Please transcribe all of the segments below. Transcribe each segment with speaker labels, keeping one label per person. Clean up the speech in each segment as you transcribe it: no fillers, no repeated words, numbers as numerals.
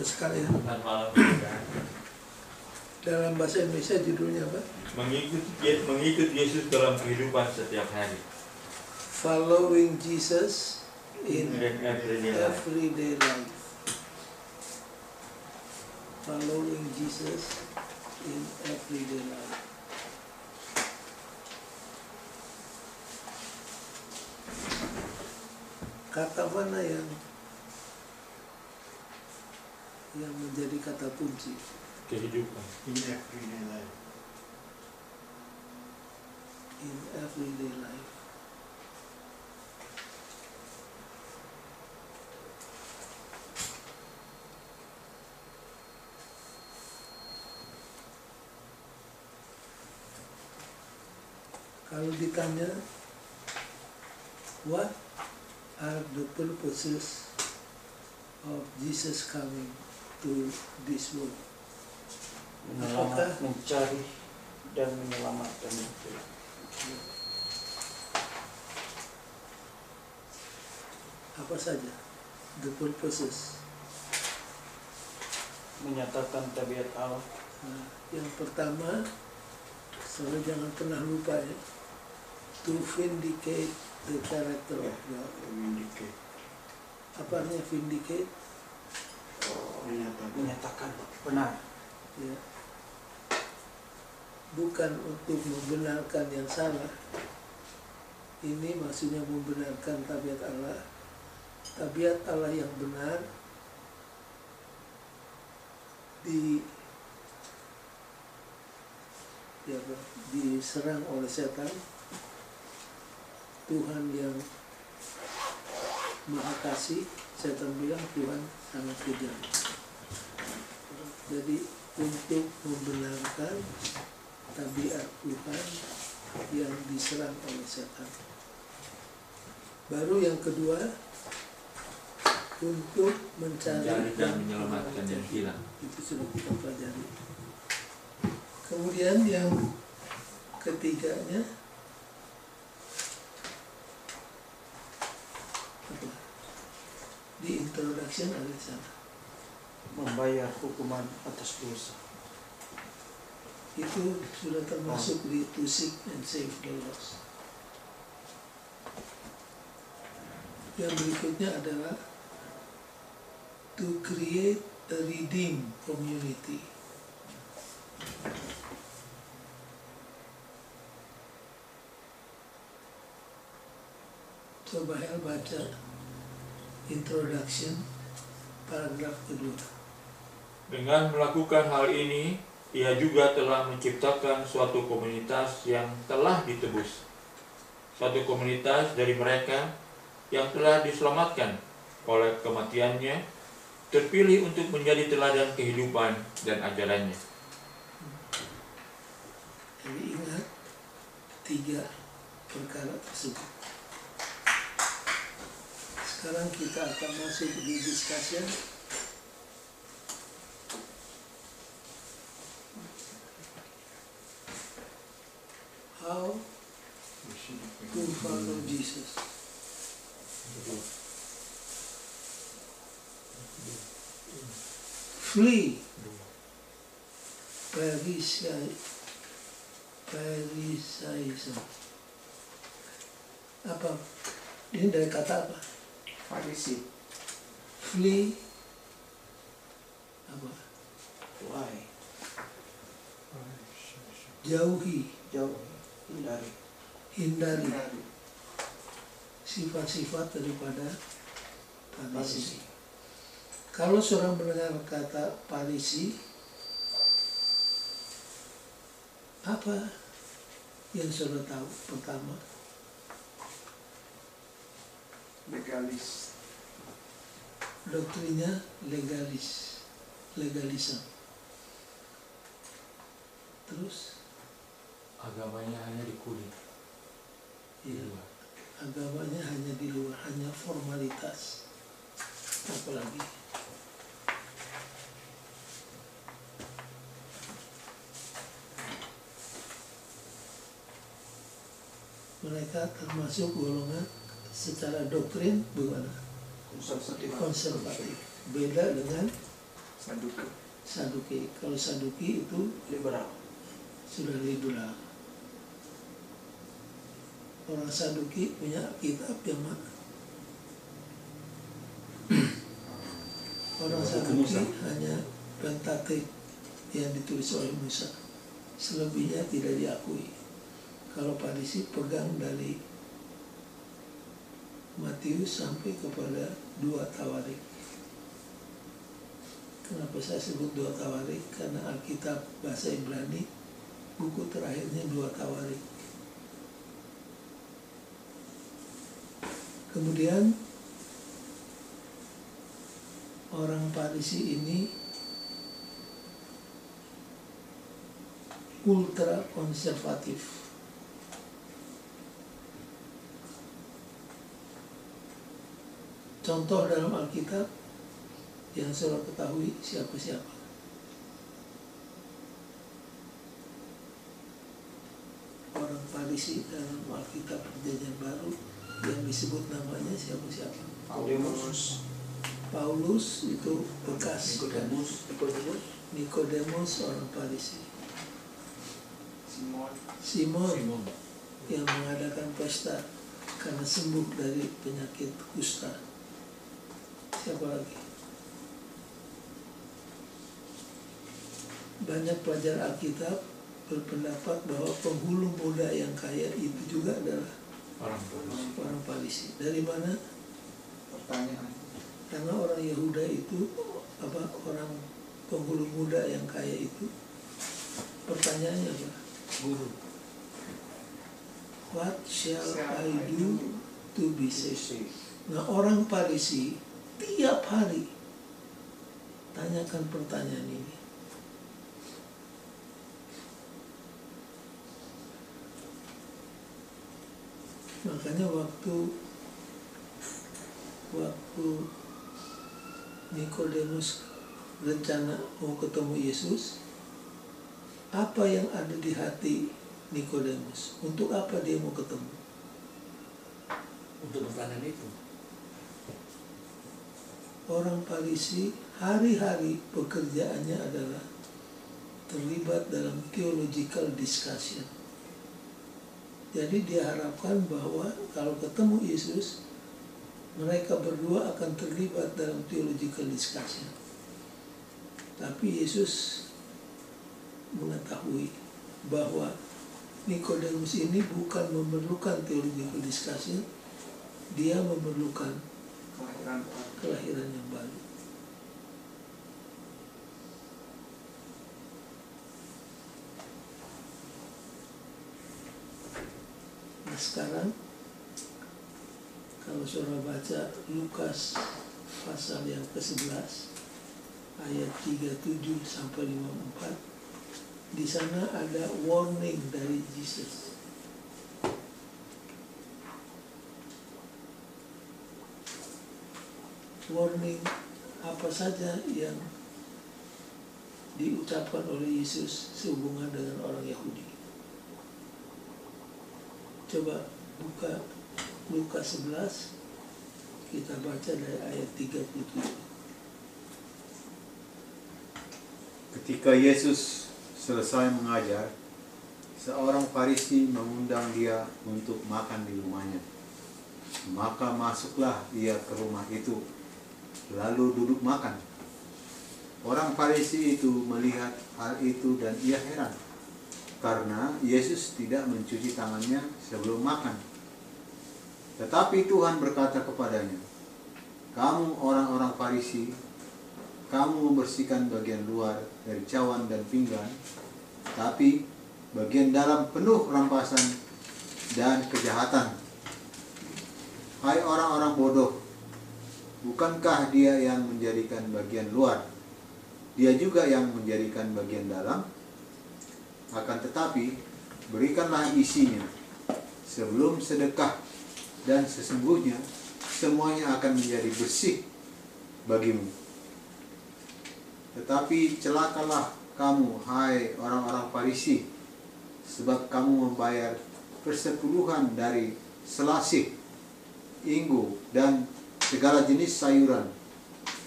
Speaker 1: sekalian. Dalam bahasa Indonesia judulnya apa?
Speaker 2: Mengikut Yesus dalam kehidupan setiap hari.
Speaker 1: Following Jesus in
Speaker 2: everyday
Speaker 1: life. Following Jesus in everyday life. Kata mana yang menjadi kata kunci?
Speaker 2: Kehidupan.
Speaker 3: In everyday life.
Speaker 1: In everyday life. Kalau ditanya, what are the purposes of Jesus coming to this world?
Speaker 4: Mencari dan menyelamatkan itu.
Speaker 1: Apa saja the purposes?
Speaker 4: Menyatakan tabiat Allah.
Speaker 1: Nah, yang pertama, saudara jangan pernah lupa ya, to vindicate the character of God.
Speaker 3: Vindicate.
Speaker 1: Apa artinya vindicate?
Speaker 4: Menyatakan benar.
Speaker 1: Ya. Bukan untuk membenarkan yang salah. Ini maksudnya membenarkan tabiat Allah. Tabiat Allah yang benar diserang oleh setan. Tuhan yang Maha Kasih, setan bilang Tuhan sangat kejam. Jadi untuk membenarkan tabiat Tuhan yang diserang oleh setan. Baru yang kedua, untuk mencari
Speaker 2: dan menyelamatkan yang hilang.
Speaker 1: Itu sudah kita pelajari. Kemudian yang ketiganya, apa? Di introduction ada di sana.
Speaker 4: Membayar hukuman atas dosa.
Speaker 1: Itu sudah termasuk di to seek and save the lost. Yang berikutnya adalah to create a redeemed community. Coba Hel baca introduction paragraf kedua.
Speaker 2: Dengan melakukan hal ini, ia juga telah menciptakan suatu komunitas yang telah ditebus. Suatu komunitas dari mereka yang telah diselamatkan oleh kematiannya, terpilih untuk menjadi teladan kehidupan dan ajarannya.
Speaker 1: Jadi ingat 3 perkara tersebut. Sekarang kita akan masuk di discussion. How to follow Jesus. Flee Pharisaism. Apa? Ini dari kata apa?
Speaker 4: Farisi.
Speaker 1: Flee apa?
Speaker 4: Why?
Speaker 1: Jauhi,
Speaker 4: Jauh.
Speaker 1: hindari sifat-sifat daripada Farisi. Kalau seorang mendengar kata Farisi, apa yang saudara tahu? Pertama,
Speaker 3: Legalis.
Speaker 1: doktrinnya legalisme. Terus,
Speaker 2: Agamanya hanya di kulit.
Speaker 1: ya, agamanya hanya di luar, hanya formalitas. Apalagi mereka termasuk golongan secara doktrin bagaimana?
Speaker 4: Konservatif.
Speaker 1: Konservatif. Beda dengan Saduki. Kalau Saduki itu
Speaker 4: Liberal.
Speaker 1: sudah liberal. Orang Saduki punya kitab yang mana? Orang Saduki hanya Pentateuch yang ditulis oleh Musa. Selebihnya tidak diakui. Kalau Farisi pegang dari Matius sampai kepada 2 Tawarik. Kenapa saya sebut 2 Tawarik? Karena Alkitab bahasa Ibrani buku terakhirnya 2 Tawarik. Kemudian orang Farisi ini ultra konservatif. Contoh dalam Alkitab yang saudara ketahui siapa-siapa? Orang Farisi dalam Alkitab Perjanjian Baru yang disebut namanya siapa-siapa? Paulus itu bekas Nikodemus orang Farisi. Simon yang mengadakan pesta karena sembuh dari penyakit kusta. Siapa lagi? Banyak pelajar Alkitab berpendapat bahwa penghulu muda yang kaya itu juga adalah orang Farisi. Dari mana?
Speaker 4: Pertanyaan.
Speaker 1: Karena orang Yehuda itu orang penghulu muda yang kaya itu pertanyaannya apa?
Speaker 4: Guru.
Speaker 1: What shall I do to be saved? Nah, orang Farisi tiap hari tanyakan pertanyaan ini. Makanya waktu Nikodemus rencana mau ketemu Yesus, apa yang ada di hati Nikodemus? Untuk apa dia mau ketemu?
Speaker 4: Untuk pertanyaan itu.
Speaker 1: Orang Farisi hari-hari pekerjaannya adalah terlibat dalam theological discussion. Jadi diharapkan bahwa kalau ketemu Yesus, mereka berdua akan terlibat dalam theological discussion. Tapi Yesus mengetahui bahwa Nikodemus ini bukan memerlukan theological discussion, dia memerlukan kelahiran yang baru. Nah, sekarang kalau saudara baca Lukas pasal yang ke-11 ayat 37 sampai 54, di sana ada warning dari Yesus. Warning apa saja yang diucapkan oleh Yesus sehubungan dengan orang Yahudi. Coba buka Lukas 11, kita baca dari ayat 37.
Speaker 5: Ketika Yesus selesai mengajar, seorang Farisi mengundang dia untuk makan di rumahnya. Maka masuklah ia ke rumah itu, lalu duduk makan. Orang Farisi itu melihat hal itu dan ia heran, karena Yesus tidak mencuci tangannya sebelum makan. Tetapi Tuhan berkata kepadanya, "Kamu orang-orang Farisi, kamu membersihkan bagian luar dari cawan dan pinggan, tapi bagian dalam penuh rampasan dan kejahatan. Hai orang-orang bodoh, bukankah Dia yang menjadikan bagian luar? Dia juga yang menjadikan bagian dalam. Akan tetapi, berikanlah isinya sebelum sedekah, dan sesungguhnya semuanya akan menjadi bersih bagimu. Tetapi celakalah kamu, hai orang-orang Farisi, sebab kamu membayar persepuluhan dari selasih, inggu, dan segala jenis sayuran,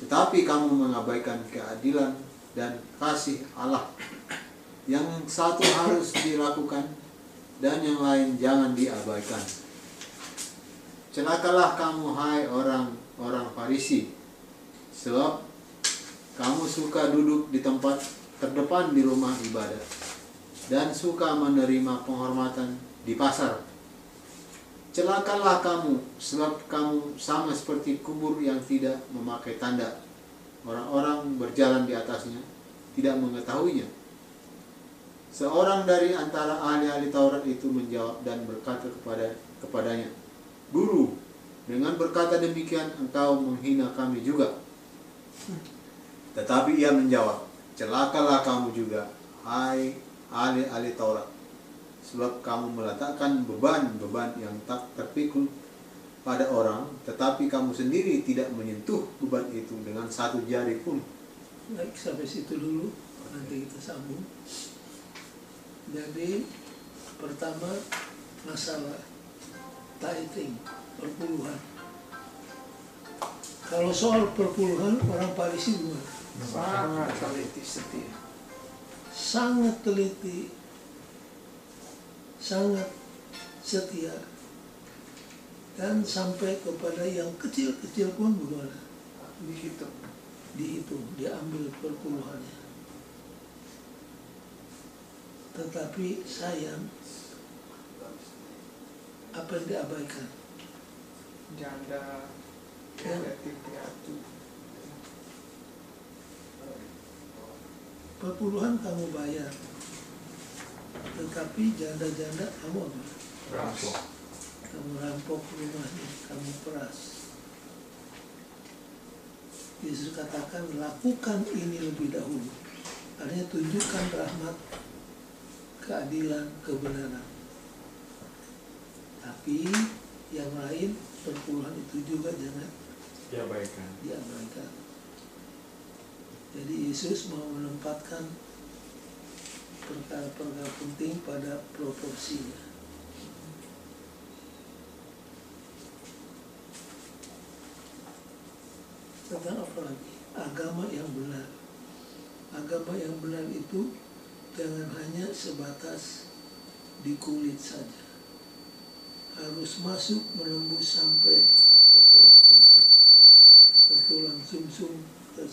Speaker 5: tetapi kamu mengabaikan keadilan dan kasih Allah. Yang satu harus dilakukan dan yang lain jangan diabaikan. Celakalah kamu, hai orang-orang Farisi, sebab kamu suka duduk di tempat terdepan di rumah ibadat dan suka menerima penghormatan di pasar. Celakalah kamu, sebab kamu sama seperti kubur yang tidak memakai tanda. Orang-orang berjalan di atasnya tidak mengetahuinya. Seorang dari antara ahli-ahli Taurat itu menjawab dan berkata kepadanya, Guru, dengan berkata demikian engkau menghina kami juga. Tetapi ia menjawab, celakalah kamu juga, hai ahli-ahli Taurat, sebab kamu meletakkan beban-beban yang tak terpikul pada orang, tetapi kamu sendiri tidak menyentuh beban itu dengan satu jari pun.
Speaker 1: Baik, sampai situ dulu, nanti kita sambung. Jadi pertama masalah tithing, perpuluhan. Kalau soal perpuluhan, orang Farisi gimana?
Speaker 3: Sangat teliti setia.
Speaker 1: Sangat teliti, sangat setia, dan sampai kepada yang kecil-kecil pun bagaimana? Dihitung, diambil perpuluhannya. Tetapi sayang, apa yang diabaikan?
Speaker 3: Janda,
Speaker 1: Ya.
Speaker 3: yatim piatu.
Speaker 1: Perpuluhan kamu bayar, tetapi janda-janda kamu apa?
Speaker 2: Rampok.
Speaker 1: Kamu rampok rumahnya, kamu peras. Yesus katakan, lakukan ini lebih dahulu. Artinya tunjukkan rahmat, keadilan, kebenaran. Tapi yang lain, perpuluhan itu juga jangan
Speaker 2: Diabaikan.
Speaker 1: diabaikan. Jadi Yesus mau menempatkan perkara-perkara penting pada proporsinya. Tentang apa lagi? Agama yang benar. Agama yang benar itu jangan hanya sebatas di kulit saja. Harus masuk menembus sampai ke tulang sumsum, ke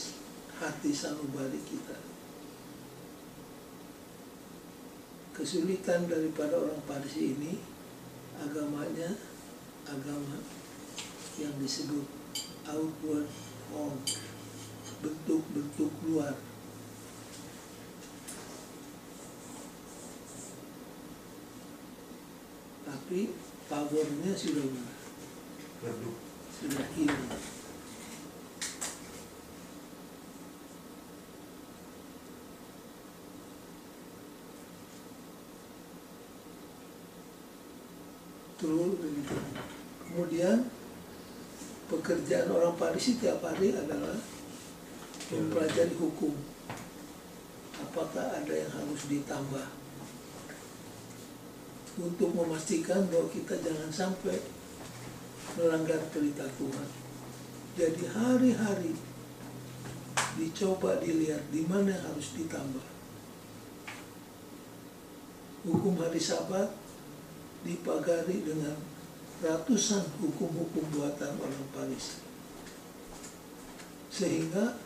Speaker 1: hati sanubari kita. Kesulitan daripada orang Farisi ini, agamanya agama yang disebut outward form, bentuk-bentuk luar. Tapi powernya sudah mana?
Speaker 2: Redup.
Speaker 1: Sudah hilang. Terus begitu. Kemudian pekerjaan orang Farisi tiap hari adalah mempelajari hukum. Apakah ada yang harus ditambah untuk memastikan bahwa kita jangan sampai melanggar perintah Tuhan. Jadi hari-hari dicoba dilihat di mana yang harus ditambah. Hukum hari Sabat dipagari dengan ratusan hukum-hukum buatan orang Farisi. Sehingga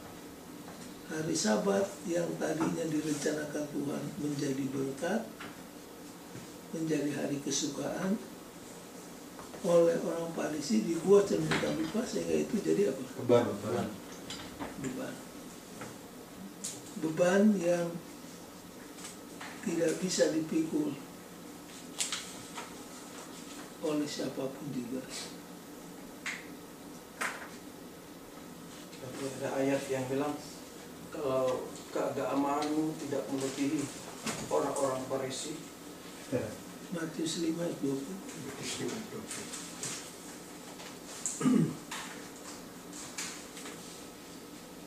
Speaker 1: hari Sabat yang tadinya direncanakan Tuhan menjadi berkat, menjadi hari kesukaan, oleh orang Farisi dibuat sedemikian rupa sehingga itu jadi apa?
Speaker 5: Beban.
Speaker 1: Beban. Beban yang tidak bisa dipikul oleh siapapun juga.
Speaker 6: Tapi ada ayat yang bilang kalau keagamaanmu tidak melebihi orang-orang Farisi.
Speaker 1: Matius 5 ayat 20.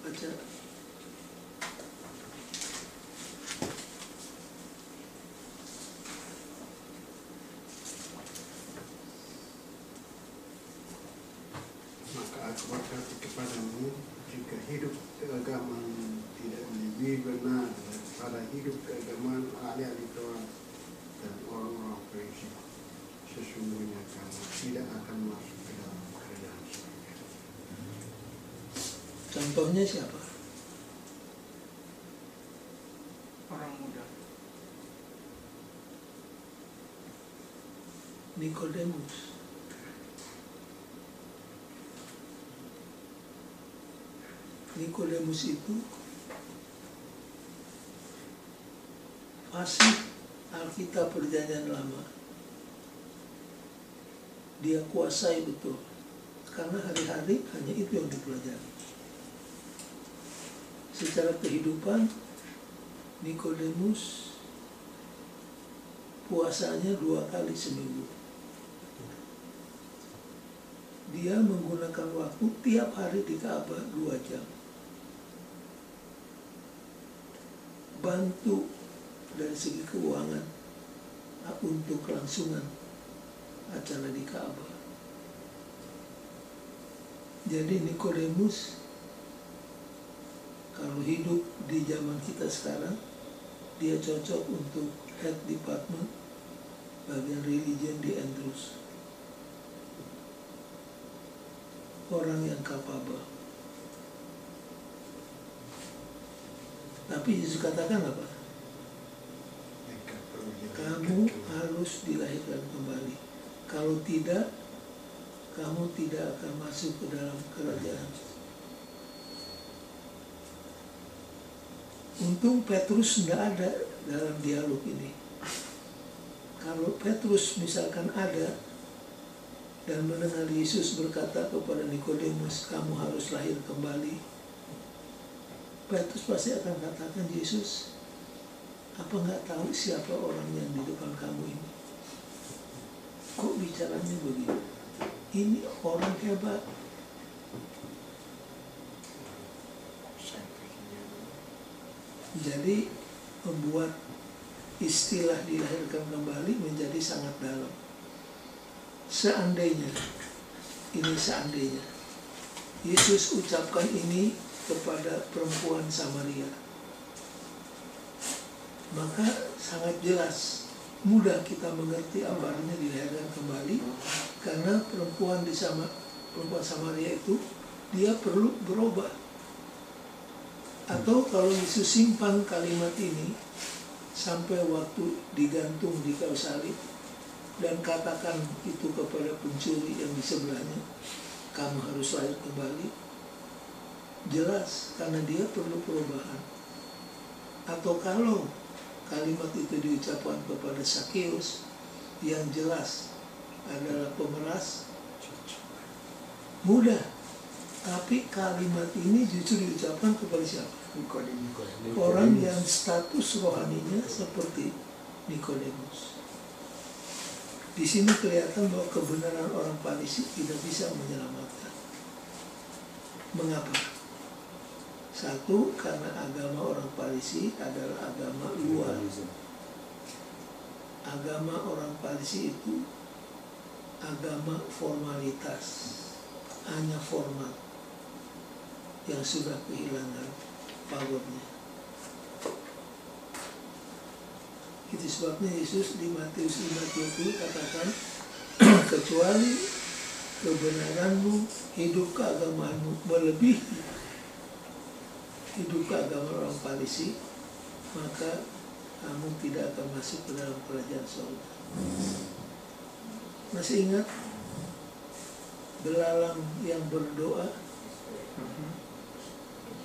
Speaker 1: Baca.
Speaker 3: Maka aku berkata kepadamu, jika hidup keagamaan tidak melebihi
Speaker 7: lebih benar daripada hidup keagamaan ahli-ahli Taurat dan orang-orang Farisi. Sesungguhnya kamu tidak akan masuk ke dalam kerajaan surga.
Speaker 1: Contohnya siapa?
Speaker 3: Orang muda.
Speaker 1: Nikodemus. Nikodemus itu fasih Alkitab Perjanjian Lama. Dia kuasai betul, karena hari-hari hanya itu yang dipelajari. Secara kehidupan, Nikodemus puasanya 2 kali seminggu. Dia menggunakan waktu tiap hari di Ka'bah 2 jam. Bantu dari segi keuangan untuk kelangsungan acara di Ka'bah. Jadi Nikodemus kalau hidup di zaman kita sekarang, dia cocok untuk head department bagian religion di Andrews. Orang yang kapabel. Tapi Yesus katakan apa? Kamu harus dilahirkan kembali. Kalau tidak, kamu tidak akan masuk ke dalam kerajaan. Untung Petrus tidak ada dalam dialog ini. Kalau Petrus misalkan ada dan mendengar Yesus berkata kepada Nikodemus, kamu harus lahir kembali, Petrus pasti akan katakan, Yesus, apa nggak tahu siapa orang yang di depan kamu ini? Kok bicaranya begini? Ini orang hebat. Jadi membuat istilah dilahirkan kembali menjadi sangat dalam. Seandainya, ini seandainya, Yesus ucapkan ini kepada perempuan Samaria, maka sangat jelas, mudah kita mengerti apa artinya dilahirkan kembali, karena perempuan Samaria itu dia perlu berubah. Atau kalau Yesus simpan kalimat ini sampai waktu digantung di kayu salib dan katakan itu kepada pencuri yang di sebelahnya, kamu harus lahir kembali, jelas karena dia perlu perubahan. Atau kalau kalimat itu diucapkan kepada Sakeus yang jelas adalah pemeras, mudah. Tapi kalimat ini justru diucapkan kepada siapa?
Speaker 3: Nikodemus.
Speaker 1: Orang yang status rohaninya seperti Nikodemus. Di sini kelihatan bahwa kebenaran orang Farisi tidak bisa menyelamatkan. Mengapa? Satu, karena agama orang Farisi adalah agama luar. Agama orang Farisi itu agama formalitas, hanya formal, yang sudah kehilangan pagodnya. Itu sebabnya Yesus di Matius 5:20 katakan, kecuali kebenaranmu, hidup keagamaanmu melebihi hidup keagamaan orang Farisi, maka kamu tidak akan masuk ke dalam kerajaan surga. Masih ingat belalang yang berdoa?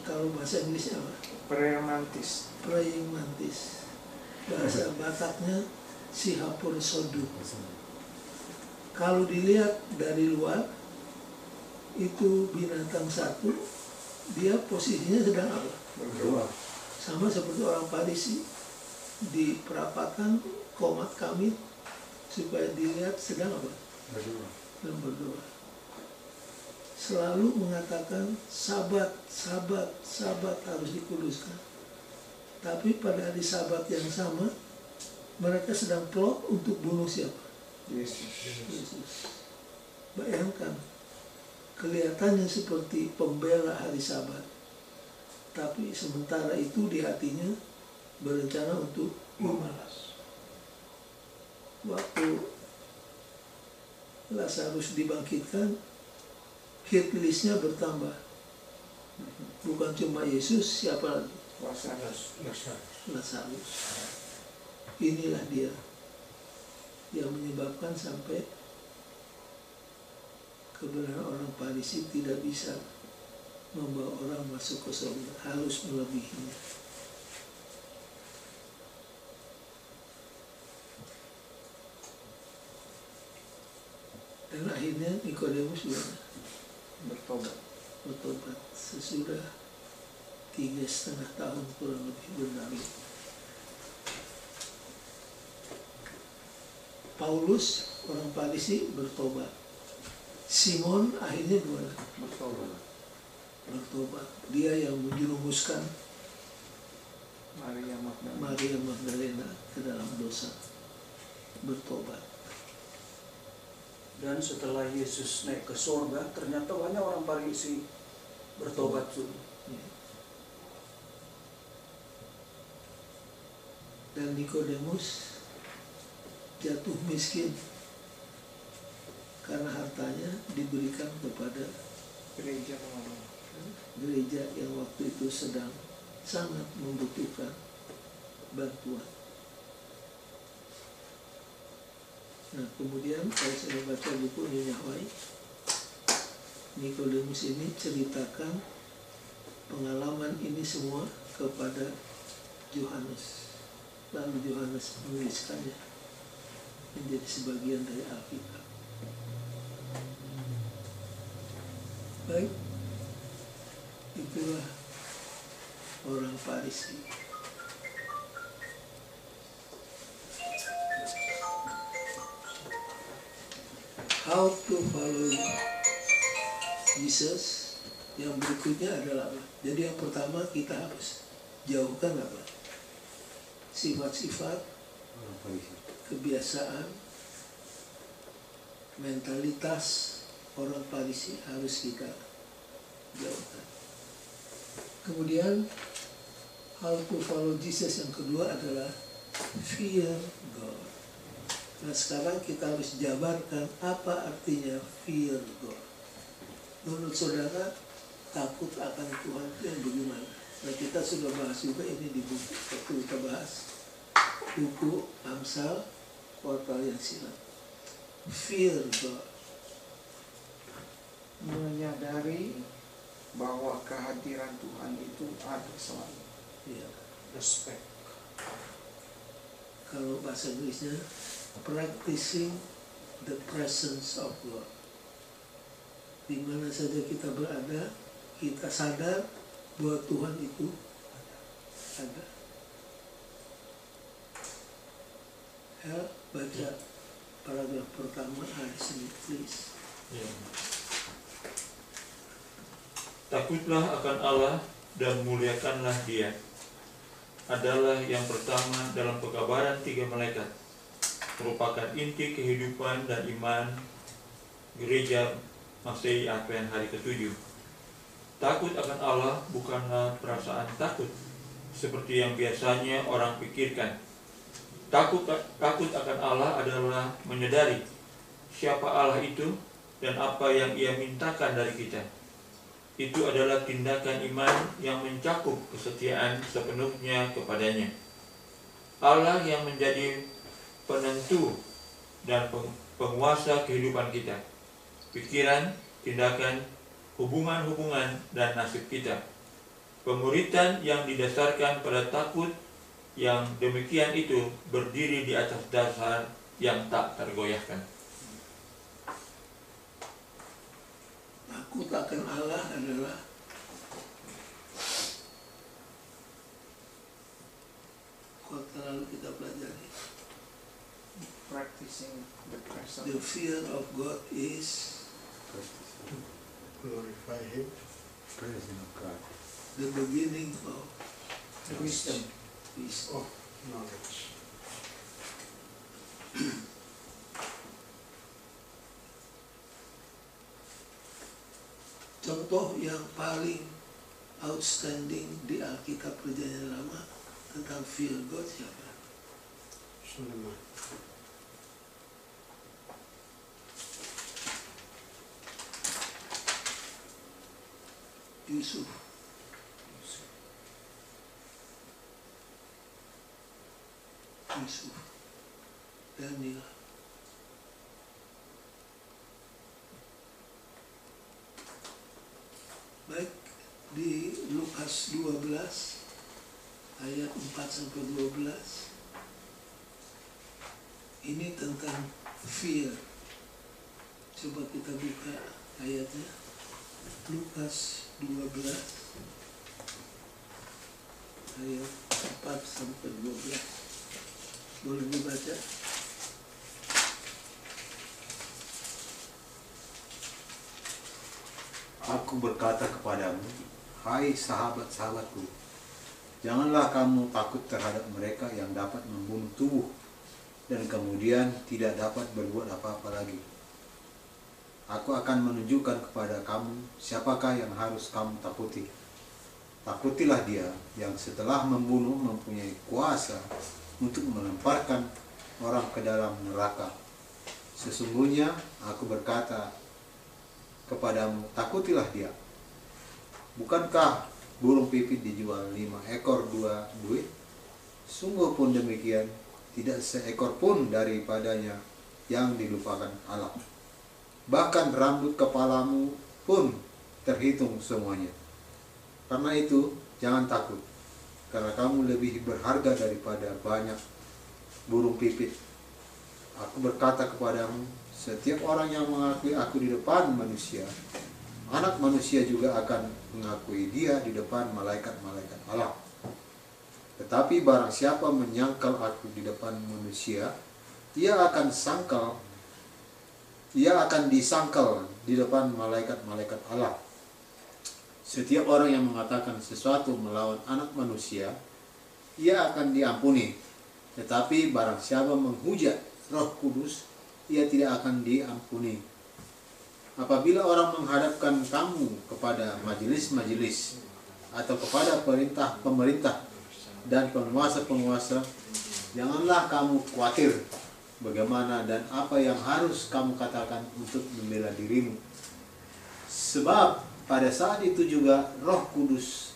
Speaker 1: Kalau bahasa Inggrisnya apa?
Speaker 3: Prayer mantis.
Speaker 1: Praying mantis. Bahasa Bataknya sihapur sodu. Kalau dilihat dari luar, itu binatang satu, dia posisinya sedang apa?
Speaker 3: Berdoa.
Speaker 1: Sama seperti orang Farisi, di perapatan komat kamit supaya dilihat sedang apa?
Speaker 3: Berdoa.
Speaker 1: Dan berdoa. Selalu mengatakan sabat, sabat, sabat harus dikuduskan. Tapi pada hari sabat yang sama, mereka sedang plot untuk bunuh siapa? Yesus. Bayangkan, kelihatannya seperti pembela hari sabat. Tapi sementara itu di hatinya berencana untuk membalas. Waktu Lazarus dibangkitkan, hit listnya bertambah. Bukan cuma Yesus, siapa lagi? Lazarus. Inilah dia yang menyebabkan sampai kebenaran orang Farisi tidak bisa membawa orang masuk ke surga, harus melebihinya. Dan akhirnya Nikodemus juga bertobat sesudah 3,5 tahun kurang lebih berlalu. Paulus orang Farisi bertobat. Simon akhirnya gimana? Bertobat. Dia yang menjerumuskan Maria Magdalena ke dalam dosa. Bertobat.
Speaker 6: Dan setelah Yesus naik ke surga, ternyata banyak orang Farisi bertobat juga.
Speaker 1: Ya. Dan Nikodemus jatuh miskin karena hartanya diberikan kepada gereja yang waktu itu sedang sangat membutuhkan bantuan. Nah, kemudian kalau saya baca buku Nyonya White, Nikodemus ini ceritakan pengalaman ini semua kepada Yohanes. Lalu Yohanes menuliskannya menjadi sebagian dari Alkitab. Baik, itulah orang Farisi. How to follow Jesus. Yang berikutnya adalah apa? Jadi yang pertama kita harus jauhkan apa? Sifat-sifat, kebiasaan, mentalitas orang Farisi harus kita jauhkan. Kemudian how to follow Jesus yang kedua adalah fear God. Nah, sekarang kita harus jabarkan apa artinya fear God. Menurut saudara, takut akan Tuhan itu yang bagaimana? Nah, kita sudah bahas juga ini di buku, waktu kita bahas buku Amsal kuartal yang silam. Fear God.
Speaker 3: Menyadari bahwa kehadiran Tuhan itu ada selalu.
Speaker 1: Ya.
Speaker 6: Respect.
Speaker 1: Kalau bahasa Inggrisnya, practicing the presence of God. Di mana saja kita berada, kita sadar bahwa Tuhan itu ada. Ya, baca paragraf pertama hadis ini, please.
Speaker 2: Ya. Takutlah akan Allah dan muliakanlah Dia adalah yang pertama dalam pekabaran 3 malaikat, merupakan inti kehidupan dan iman gereja Masehi Advent hari ke-7. Takut akan Allah bukanlah perasaan takut seperti yang biasanya orang pikirkan. Takut akan Allah adalah menyadari siapa Allah itu dan apa yang Ia mintakan dari kita. Itu adalah tindakan iman yang mencakup kesetiaan sepenuhnya kepadanya. Allah yang menjadi penentu dan penguasa kehidupan kita, pikiran, tindakan, hubungan-hubungan, dan nasib kita. Pemuritan yang didasarkan pada takut yang demikian itu berdiri di atas dasar yang tak tergoyahkan.
Speaker 1: Takut akan Allah adalah kuartal lalu kita pelajari.
Speaker 3: Practicing the presence.
Speaker 1: The fear of God is
Speaker 7: Glorify Him.
Speaker 5: Presence of God.
Speaker 1: the beginning of
Speaker 6: Wisdom.
Speaker 1: wisdom.
Speaker 7: Oh, knowledge.
Speaker 1: Contoh yang paling outstanding di Alkitab Perjanjian Lama tentang fear God siapa?
Speaker 7: Sulaiman.
Speaker 1: Yusuf. Yusuf. Daniel. Baik, di Lukas 12 ayat 4-12 ini tentang fear. Coba kita buka ayatnya. Lukas 12 ayat 4-12. Boleh dibaca?
Speaker 5: Aku berkata kepadamu, hai sahabat-sahabatku, janganlah kamu takut terhadap mereka yang dapat membunuh tubuh dan kemudian tidak dapat berbuat apa-apa lagi. Aku akan menunjukkan kepada kamu siapakah yang harus kamu takuti. Takutilah dia yang setelah membunuh mempunyai kuasa untuk melemparkan orang ke dalam neraka. Sesungguhnya aku berkata kepadamu, takutilah dia. Bukankah burung pipit dijual 5 ekor 2 duit? Sungguh pun demikian, tidak seekor pun daripadanya yang dilupakan Allah. Bahkan rambut kepalamu pun terhitung semuanya. Karena itu, jangan takut, karena kamu lebih berharga daripada banyak burung pipit. Aku berkata kepadamu, setiap orang yang mengakui aku di depan manusia, Anak Manusia juga akan mengakui dia di depan malaikat-malaikat Allah. Tetapi barang siapa menyangkal aku di depan manusia, ia akan disangkal di depan malaikat-malaikat Allah. Setiap orang yang mengatakan sesuatu melawan Anak Manusia, ia akan diampuni. Tetapi barang siapa menghujat Roh Kudus, ia tidak akan diampuni. Apabila orang menghadapkan kamu kepada majelis-majelis atau kepada pemerintah dan penguasa-penguasa, janganlah kamu khawatir bagaimana dan apa yang harus kamu katakan untuk membela dirimu. Sebab pada saat itu juga Roh Kudus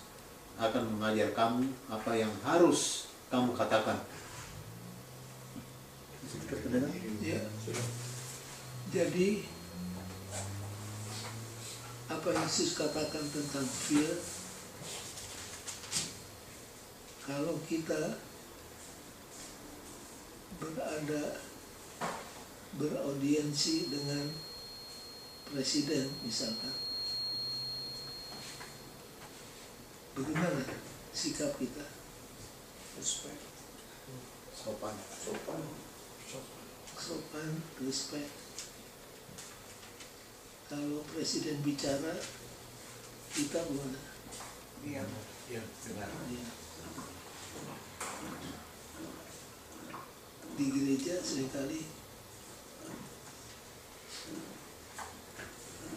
Speaker 5: akan mengajar kamu apa yang harus kamu katakan.
Speaker 1: Ya. Jadi apa yang Yesus katakan tentang fear, kalau kita beraudiensi dengan presiden misalkan, bagaimana sikap kita?
Speaker 3: Respect.
Speaker 5: Sopan.
Speaker 1: Sopan, respect. Kalau presiden bicara, kita bagaimana?
Speaker 3: Iya.
Speaker 1: Ya. Di gereja seringkali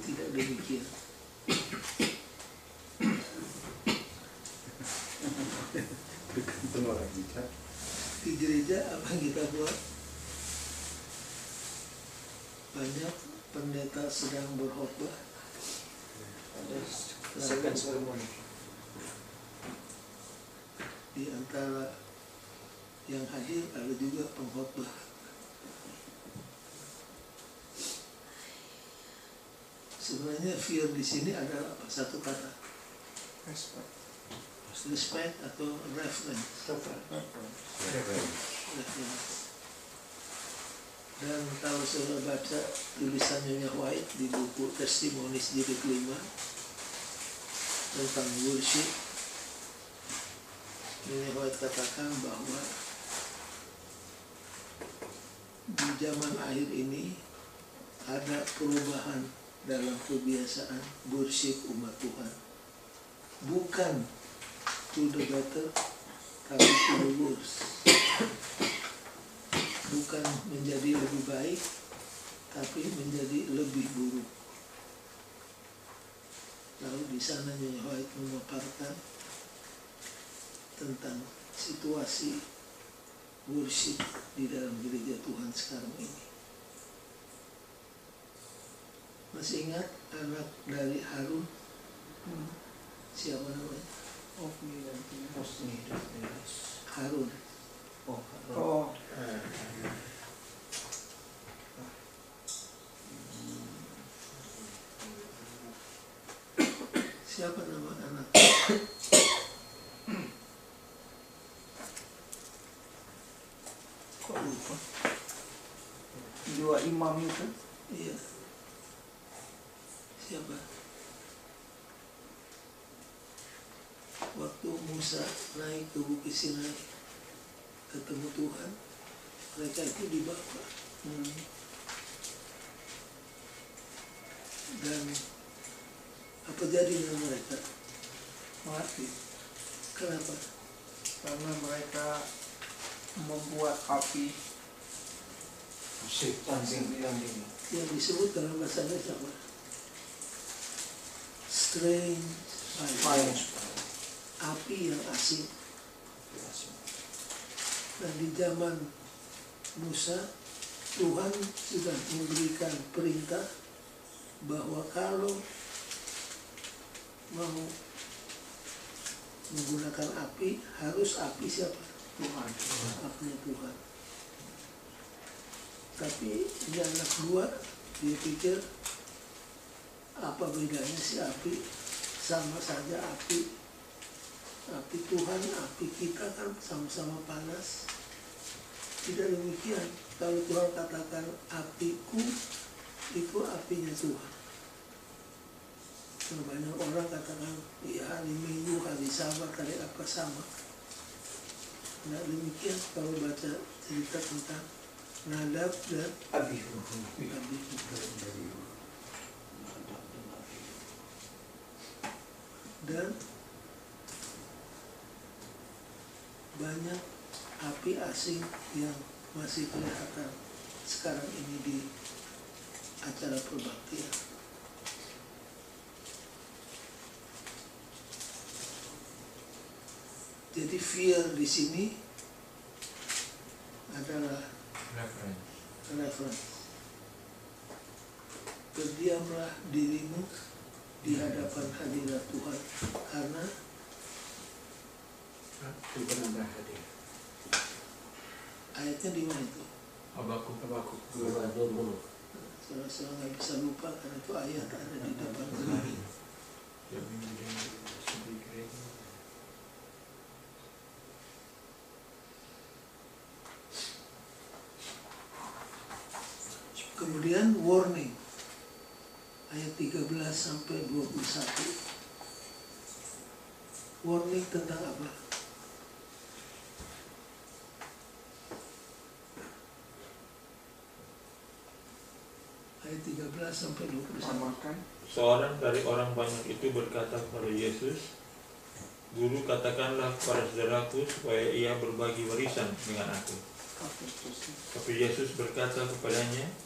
Speaker 1: tidak demikian. Di gereja apa yang kita buat? Banyak pendeta sedang berkhotbah,
Speaker 3: Ada second ceremony.
Speaker 1: di antara yang hadir ada juga pengkhotbah. Sebenarnya fear di sini adalah apa? Satu kata,
Speaker 3: Respect.
Speaker 1: respect atau reverence. Dan kalau saudara baca tulisan Nyonya White di buku Testimonies jilid 5 tentang worship, Nyonya White katakan bahwa di zaman akhir ini ada perubahan dalam kebiasaan worship umat Tuhan. Bukan to the better, tapi to the worse. Bukan menjadi lebih baik, tapi menjadi lebih buruk. Lalu di sana Nyonya White memaparkan tentang situasi worship di dalam gereja Tuhan sekarang ini. Masih ingat anak dari Harun? Siapa namanya?
Speaker 3: Ofni dan Pinehas.
Speaker 1: Harun.
Speaker 3: Oh,
Speaker 1: Siapa nama anak? Kok lupa?
Speaker 3: dua imam itu.
Speaker 1: Iya. Siapa? Waktu Musa naik ke Bukit Sinai ketemu Tuhan, mereka itu dibawa. Dan apa jadi dengan mereka?
Speaker 3: Mati.
Speaker 1: Kenapa?
Speaker 3: Karena mereka membuat api
Speaker 1: Yang disebut dalam bahasa Indonesia apa? Strange fire. Api yang asing. Dan di zaman Musa, Tuhan sudah memberikan perintah bahwa kalau mau menggunakan api, harus api siapa?
Speaker 3: Tuhan.
Speaker 1: Apinya Tuhan. Tapi ini anak dua, dia pikir apa bedanya si api? Sama saja api. Api Tuhan, api kita kan sama-sama panas. Tidak demikian. Kalau Tuhan katakan apiku, itu apinya Tuhan. Banyak orang katakan, ya hari Minggu, hari Sabat, hari apa sama. Tidak demikian kalau baca cerita tentang Nadab dan Abihu. Dan banyak api asing yang masih kelihatan sekarang ini di acara perbaktian. Jadi fear di sini adalah reference. Berdiamlah dirimu di hadapan hadirat Tuhan, karena ayatnya di mana itu?
Speaker 2: Habakuk.
Speaker 1: Saudara-saudara nggak bisa lupa karena itu ayat ada di depan diri. Kemudian warning ayat 13 sampai 21. Warning tentang apa? Ayat 13 sampai 21.
Speaker 3: Samakan.
Speaker 2: Seorang dari orang banyak itu berkata kepada Yesus, Guru, katakanlah kepada saudaraku supaya ia berbagi warisan dengan aku. Tapi Yesus berkata kepadanya,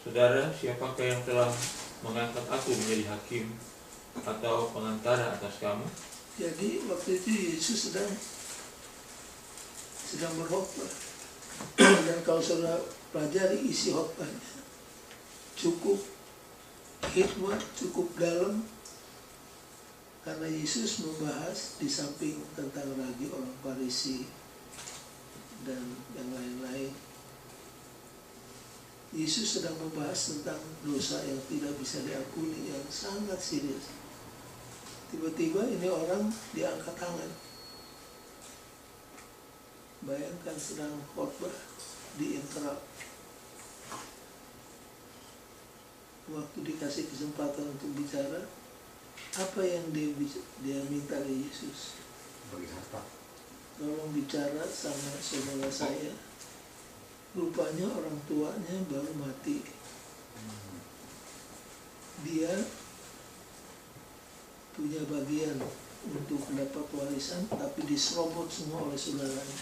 Speaker 2: Saudara, siapakah yang telah mengangkat aku menjadi hakim atau pengantara atas kamu?
Speaker 1: Jadi waktu itu Yesus sedang berkhotbah. Dan kalau saudara pelajari isi khotbahnya, cukup hikmat, cukup dalam, karena Yesus membahas di samping tentang ragi orang Farisi dan yang lain-lain. Yesus sedang membahas tentang dosa yang tidak bisa diampuni, yang sangat serius. Tiba-tiba ini orang diangkat tangan. Bayangkan sedang khotbah di interrupt. Waktu dikasih kesempatan untuk bicara, apa yang dia minta dari Yesus?
Speaker 5: Bagi harta.
Speaker 1: Tolong bicara sama saudara saya. Rupanya orang tuanya baru mati. Dia punya bagian untuk mendapat warisan, tapi diserobot semua oleh saudaranya.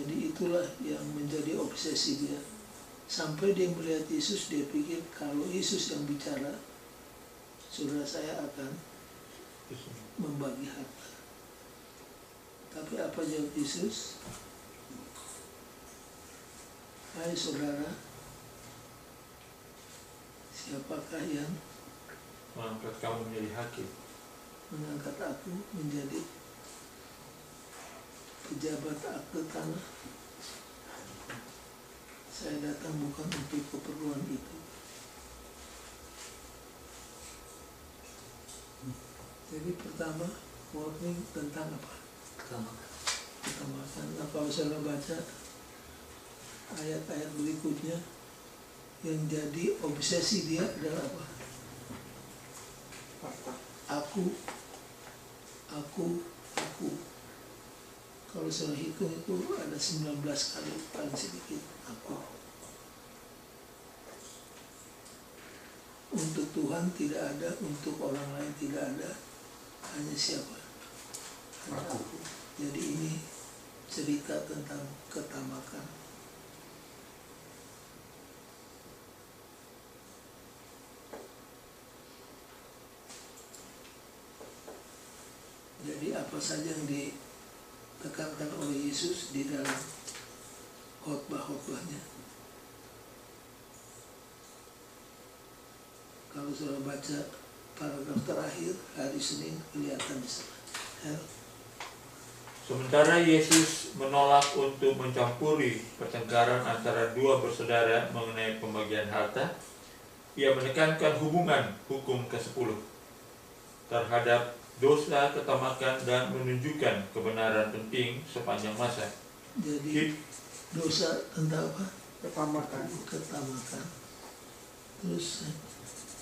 Speaker 1: Jadi itulah yang menjadi obsesi dia. Sampai dia melihat Yesus, dia pikir kalau Yesus yang bicara, saudara saya akan membagi harta. Tapi apa jawab Yesus? Hai saudara, siapakah yang
Speaker 2: mengangkat kamu menjadi hakim?
Speaker 1: mengangkat aku menjadi pejabat akte tanah? Saya datang bukan untuk keperluan itu. Jadi pertama, warning tentang apa? Ketamakan. Nah, kalau saya baca ayat-ayat berikutnya, yang jadi obsesi dia adalah apa? Aku. Kalau saya hitung itu ada 19 kali paling sedikit aku. Untuk Tuhan tidak ada, untuk orang lain tidak ada, hanya siapa? Hanya aku. Jadi ini cerita tentang ketamakan. Jadi apa saja yang ditekankan oleh Yesus di dalam khotbah-khotbahnya. Kalau sudah baca paragraf terakhir hari Senin kelihatan di sana.
Speaker 2: Sementara Yesus menolak untuk mencampuri pertengkaran antara dua bersaudara mengenai pembagian harta, ia menekankan hubungan hukum ke-10 terhadap dosa ketamakan dan menunjukkan kebenaran penting sepanjang masa.
Speaker 1: Jadi dosa tentang apa?
Speaker 3: Ketamakan.
Speaker 1: Terus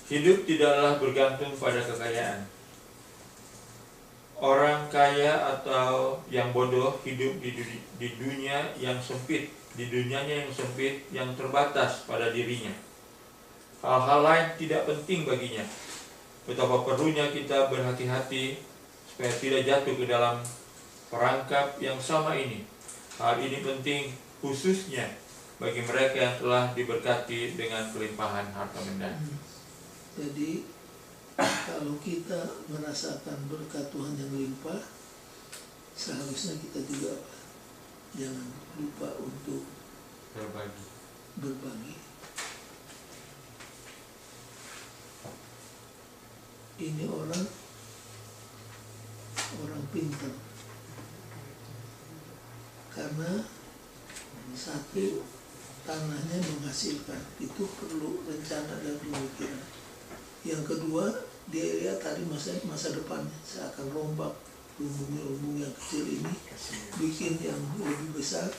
Speaker 2: Hidup tidaklah bergantung pada kekayaan. Orang kaya atau yang bodoh hidup di dunia yang sempit, di dunianya yang sempit, yang terbatas pada dirinya. Hal-hal lain tidak penting baginya. Betapa perlunya kita berhati-hati supaya tidak jatuh ke dalam perangkap yang sama ini. Hal ini penting khususnya bagi mereka yang telah diberkati dengan kelimpahan harta benda.
Speaker 1: jadi kalau kita merasakan berkat Tuhan yang limpah, seharusnya kita juga jangan lupa untuk berbagi. Ini orang pintar, karena satu, tanahnya menghasilkan, itu perlu rencana dan pemikiran. Yang kedua, dia lihat tadi masa depannya, saya akan rombak lumbung yang kecil ini, bikin yang lebih besar,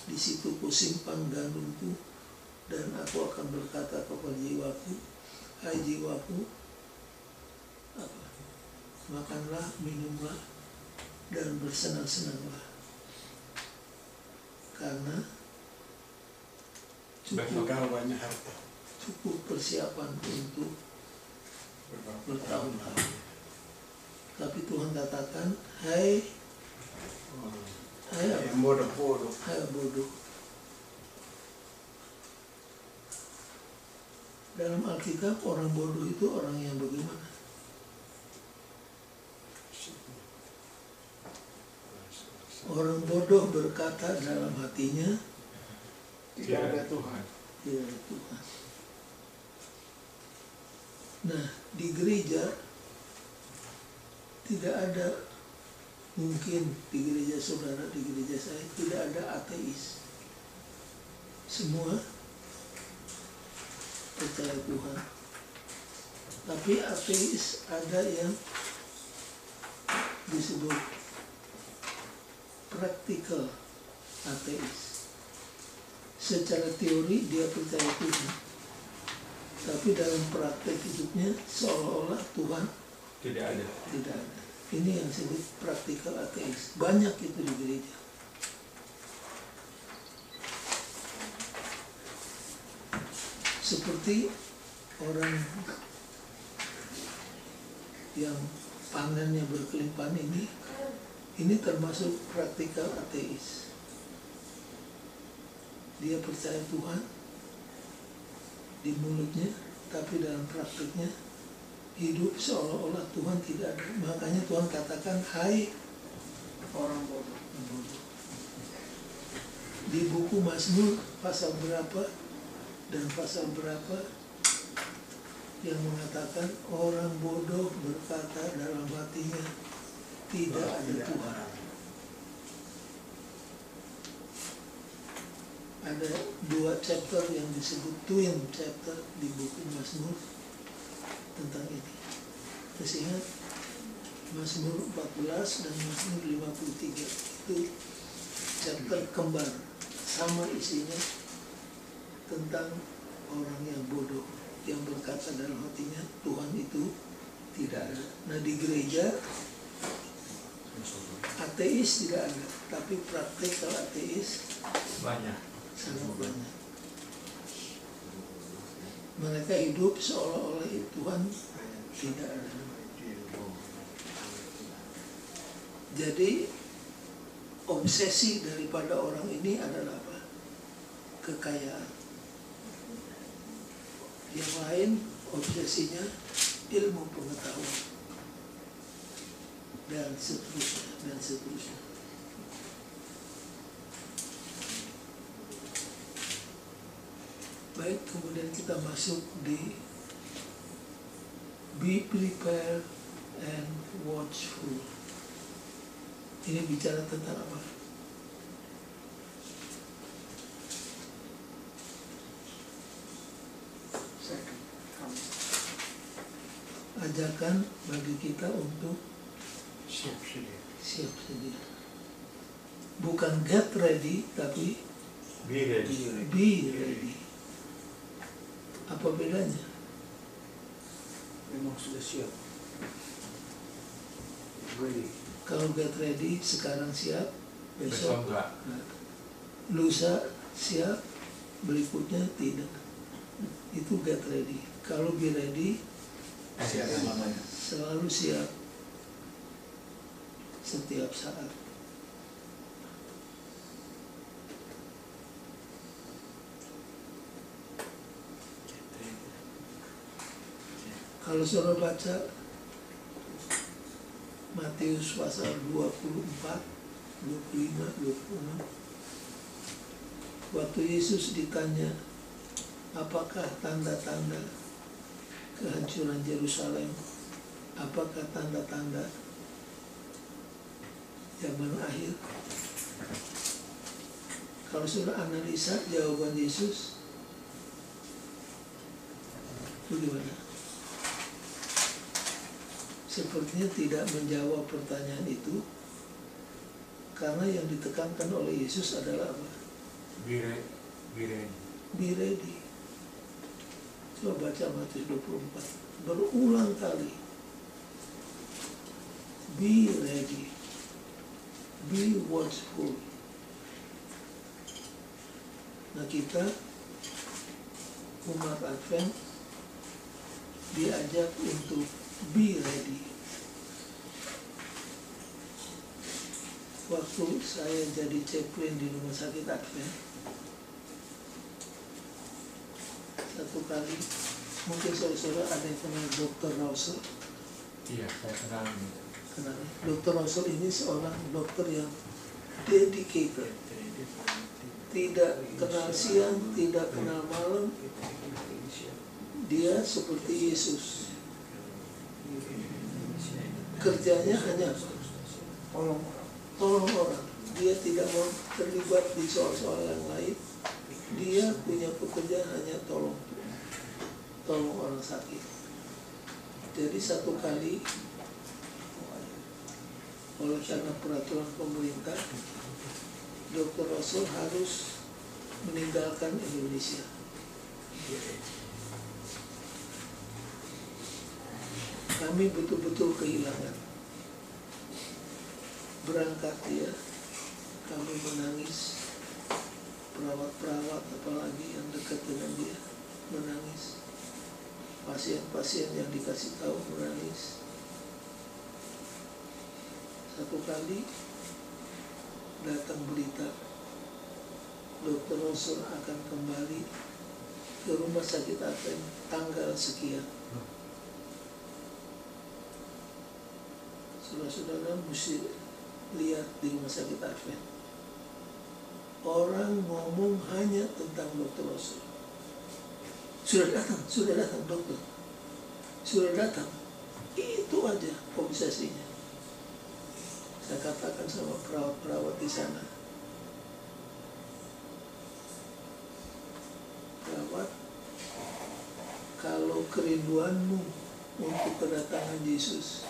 Speaker 1: di situ ku simpan gandumku, dan aku akan berkata kepada jiwaku, hai jiwaku, makanlah, minumlah, dan bersenang-senanglah, karena
Speaker 7: banyak harta.
Speaker 1: cukup persiapan untuk bertahun-tahun. Tapi Tuhan katakan, hai
Speaker 7: Yang bodoh-bodoh.
Speaker 1: hai bodoh. Dalam Alkitab orang bodoh itu orang yang bagaimana? Orang bodoh berkata dalam hatinya,
Speaker 7: Tidak ada Tuhan.
Speaker 1: tidak ada Tuhan. Nah, di gereja tidak ada, mungkin di gereja saudara, di gereja saya tidak ada ateis. Semua percaya Tuhan. Tapi ateis ada yang disebut practical ateis. Secara teori dia percaya Tuhan, tapi dalam praktek hidupnya seolah-olah Tuhan
Speaker 2: Tidak ada.
Speaker 1: tidak ada. Ini yang disebut practical ateis. Banyak itu di gereja. Seperti orang yang panennya berkelimpahan ini termasuk practical ateis. Dia percaya Tuhan di mulutnya, tapi dalam praktiknya hidup seolah-olah Tuhan tidak ada. Makanya Tuhan katakan, hai
Speaker 3: Orang bodoh.
Speaker 1: di buku Mazmur pasal berapa dan pasal berapa yang mengatakan orang bodoh berkata dalam hatinya tidak ada Tuhan. Ada 2 chapter yang disebut twin chapter di buku Mazmur tentang ini. Terus ingat Mazmur 14 dan Mazmur 53 itu chapter kembar, sama isinya tentang orang yang bodoh yang berkata dalam hatinya Tuhan itu tidak ada. Nah di gereja ateis tidak ada, tapi praktikal ateis
Speaker 2: Banyak.
Speaker 1: sangat banyak. Mereka hidup seolah-olah Tuhan tidak ada. Jadi obsesi daripada orang ini adalah apa? Kekayaan. Yang lain obsesinya ilmu pengetahuan dan seterusnya dan seterusnya. Baik, kemudian kita masuk di be prepared and watchful. Ini bicara tentang apa? Ajakan bagi kita untuk
Speaker 7: Siap sedia.
Speaker 1: siap sedia. Bukan get ready, tapi
Speaker 2: Be ready.
Speaker 1: be ready. Apa bedanya?
Speaker 6: Memang sudah siap. Ready.
Speaker 1: Kalau get ready sekarang siap,
Speaker 2: Besok
Speaker 1: besok
Speaker 2: enggak.
Speaker 1: lusa siap, berikutnya tidak. Itu get ready. Kalau be ready,
Speaker 4: Siap selamanya.
Speaker 1: selalu siap setiap saat. Kalau saudara baca Matius pasal 24, 25, 26, waktu Yesus ditanya apakah tanda-tanda kehancuran Yerusalem, apakah tanda-tanda zaman akhir. Kalau sudah analisa jawaban Yesus, bagaimana? Sepertinya tidak menjawab pertanyaan itu, karena yang ditekankan oleh Yesus adalah apa?
Speaker 2: Be ready. Be ready.
Speaker 1: Be ready. Coba baca Matius 24, berulang kali. Be ready. Be watchful. Nah kita umat Advent diajak untuk be ready. Waktu saya jadi chaplain di rumah sakit Advent, satu kali, mungkin saudara ada yang kenal Dr. Russell.
Speaker 2: Iya, saya kenal ini.
Speaker 1: Kenal. Dr. Russell ini seorang dokter yang dedicated, tidak kenal siang, tidak kenal malam. Dia seperti Yesus. Kerjanya hanya tolong orang. Dia tidak mau terlibat di soal-soal yang lain. Dia punya pekerjaan hanya tolong orang sakit. Jadi satu kali oleh karena peraturan pemerintah, Dr. Russell harus meninggalkan Indonesia. Kami betul-betul kehilangan. Berangkat dia, kami menangis. Perawat-perawat apalagi yang dekat dengan dia menangis. Pasien-pasien yang dikasih tahu menangis. Satu kali datang berita Dr. Russell akan kembali ke rumah sakit Advent tanggal sekian. Saudara-saudara mesti lihat di rumah sakit Advent. Orang ngomong hanya tentang Dr. Russell. Sudah datang dokter. Sudah datang. Itu aja obsesinya. Saya katakan sama perawat-perawat di sana. Perawat, kalau kerinduanmu untuk kedatangan Yesus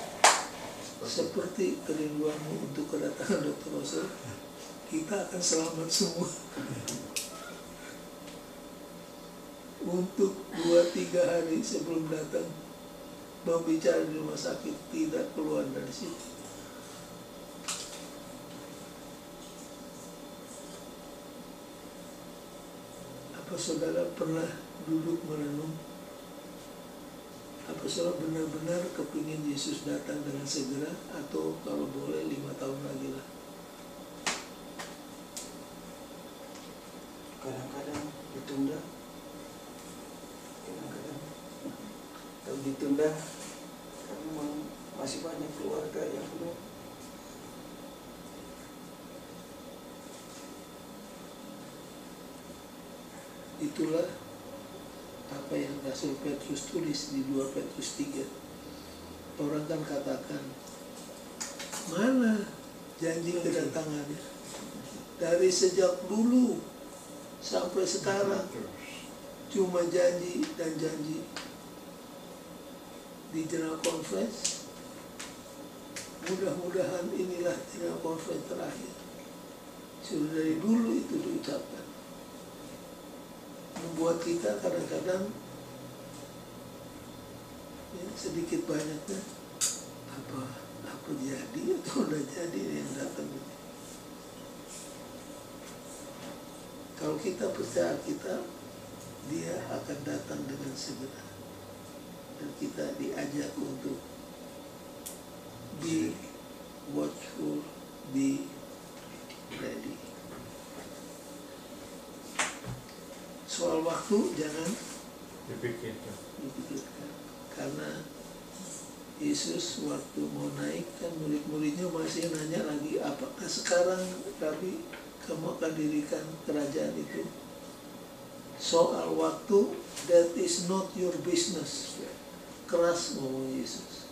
Speaker 1: seperti kerinduanmu untuk kedatangan Dr. Russell, kita akan selamat semua. Untuk 2-3 hari sebelum datang berbicara di rumah sakit, tidak keluar dari situ. Apa saudara pernah duduk merenung? Apa saudara benar-benar kepingin Yesus datang dengan segera, atau kalau boleh 5 tahun lagi lah?
Speaker 6: Kadang-kadang ditunda, kadang-kadang kalau ditunda karena memang masih banyak keluarga yang belum.
Speaker 1: Itulah apa yang Rasul Petrus tulis di 2 Petrus 3. Orang kan katakan, mana janji kedatangannya? Dari sejak dulu sampai sekarang cuma janji dan janji. Di General Conference, mudah-mudahan inilah General Conference terakhir. Sudah dari dulu itu diucapkan. Membuat kita kadang-kadang ya, sedikit banyaknya apa jadi atau udah jadi yang datang. Kalau kita percaya dia akan datang dengan segera, dan kita diajak untuk be watchful, be ready. Soal waktu jangan
Speaker 2: dipikirkan.
Speaker 1: Karena Yesus waktu mau naik kan murid-muridnya masih nanya lagi, apakah sekarang Rabi kamu akan dirikan kerajaan itu? Soal waktu, that is not your business. Keras ngomong Yesus.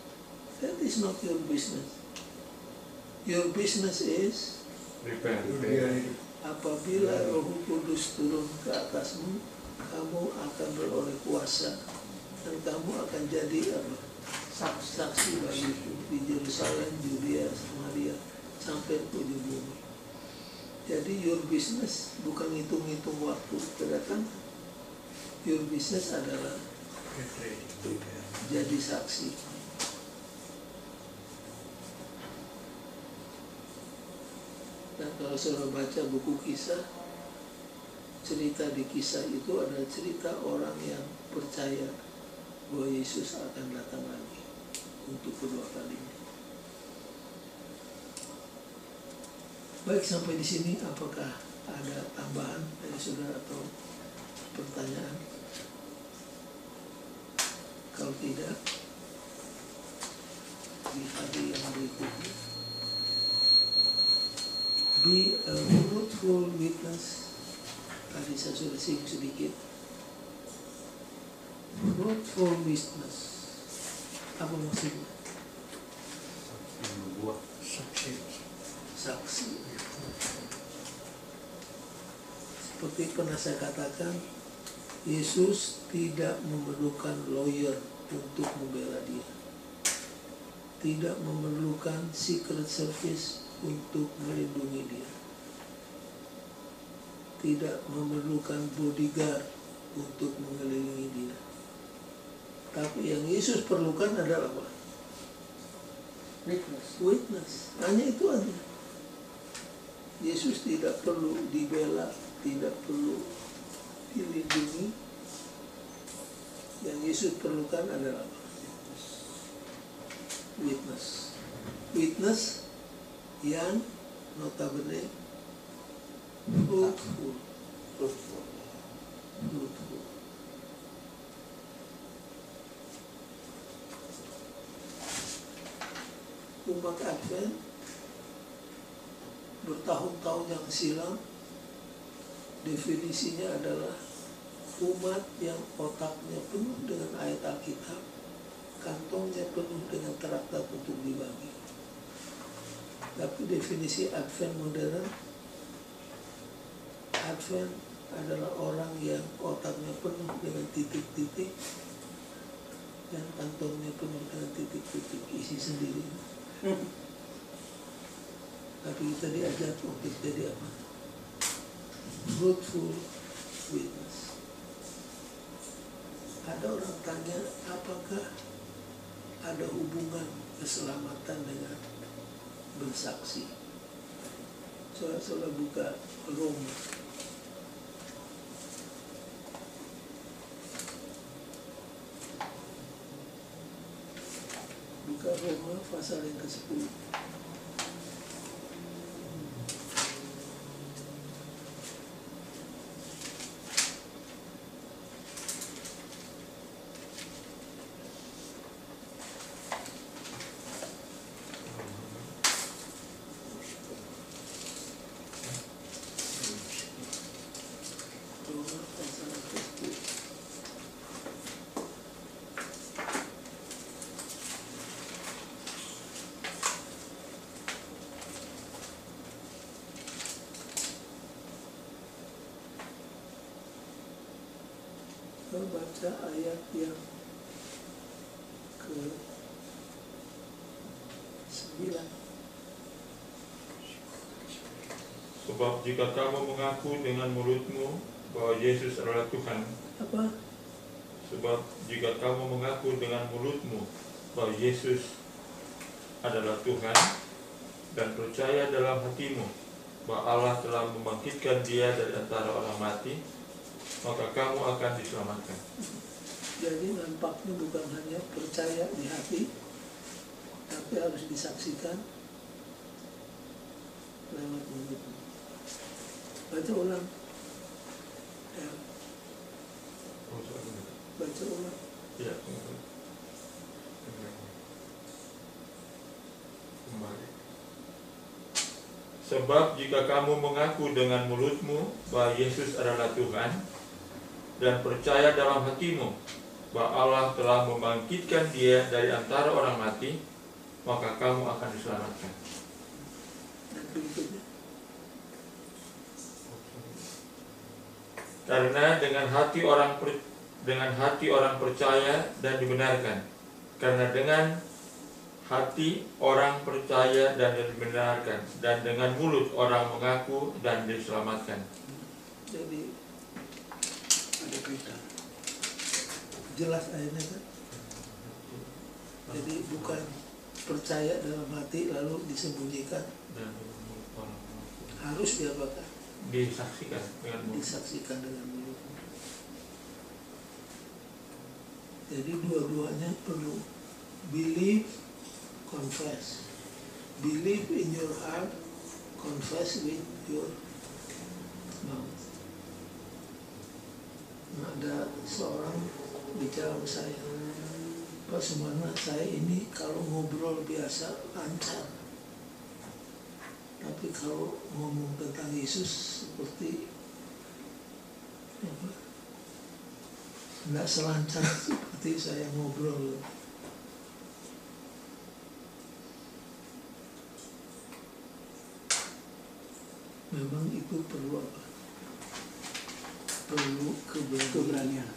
Speaker 1: That is not your business. Your business is apabila Roh Kudus turun ke atasmu, kamu akan beroleh kuasa dan kamu akan jadi saksi bagiku di Yerusalem, Judea, Samaria, sampai ke ujung bumi. Jadi your business bukan hitung-hitung waktu kedatangan. Your business adalah jadi saksi. Dan kalau saudara baca buku Kisah, cerita di Kisah itu adalah cerita orang yang percaya bahwa Yesus akan datang lagi untuk kedua kalinya. Baik, sampai di sini apakah ada tambahan dari saudara atau pertanyaan? Kalau tidak, di hari yang berikutnya, be a fruitful witness. Tadi saya sudah singgung sedikit. Fruitful witness, apa maksudnya? Saksi. Seperti pernah saya katakan, Yesus tidak memerlukan lawyer untuk membela dia. Tidak memerlukan secret service untuk melindungi dia. Tidak memerlukan bodyguard untuk mengelilingi dia. Tapi yang Yesus perlukan adalah apa? Witness. Hanya itu aja. Yesus tidak perlu dibela, tidak perlu dilindungi. Yang Yesus perlukan adalah apa? Witness. Witness yang notabene fruitful. umat Advent bertahun-tahun yang silam definisinya adalah umat yang otaknya penuh dengan ayat Alkitab, kantongnya penuh dengan traktat untuk dibagi. Tapi definisi Advent modern, Advent adalah orang yang otaknya penuh dengan titik-titik dan kantongnya penuh dengan titik-titik isi sendiri. Tapi kita diajar untuk jadi apa? Fruitful witness. Ada orang tanya, apakah ada hubungan keselamatan dengan bersaksi? Saudara buka Roma. Buka Roma pasal yang ke-10. Roma pasal yang ke-10. Kita baca ayat yang ke-9.
Speaker 2: Sebab jika kamu mengaku dengan mulutmu bahwa Yesus adalah Tuhan,
Speaker 1: Apa?
Speaker 2: sebab jika kamu mengaku dengan mulutmu bahwa Yesus adalah Tuhan dan percaya dalam hatimu bahwa Allah telah membangkitkan Dia dari antara orang mati, maka kamu akan diselamatkan.
Speaker 1: Jadi nampaknya bukan hanya percaya di hati, tapi harus disaksikan lewat mulut. Baca ulang. Ya, baca ulang.
Speaker 2: Ya, kembali. Sebab jika kamu mengaku dengan mulutmu bahwa Yesus adalah Tuhan dan percaya dalam hatimu bahwa Allah telah membangkitkan Dia dari antara orang mati, maka kamu akan diselamatkan.
Speaker 1: Dan berikutnya.
Speaker 2: Karena dengan hati orang percaya dan dibenarkan. Karena dengan hati orang percaya dan dibenarkan, dan dengan mulut orang mengaku dan diselamatkan.
Speaker 1: Jadi ada kaitan. Jelas ayatnya kan? Jadi bukan percaya dalam hati lalu disembunyikan,
Speaker 2: Dan mulut orang mengaku.
Speaker 1: harus diapakan?
Speaker 2: Disaksikan dengan mulut.
Speaker 1: Disaksikan dengan mulut. Jadi dua-duanya perlu believe, confess. Believe in your heart, confess with your mouth. Nah, ada seorang bicara sama saya, Pak Sumarna, saya ini kalau ngobrol biasa lancar, tapi kalau ngomong tentang Yesus seperti apa? Nggak selancar seperti saya ngobrol. Memang itu perlu apa? Perlu keberanian.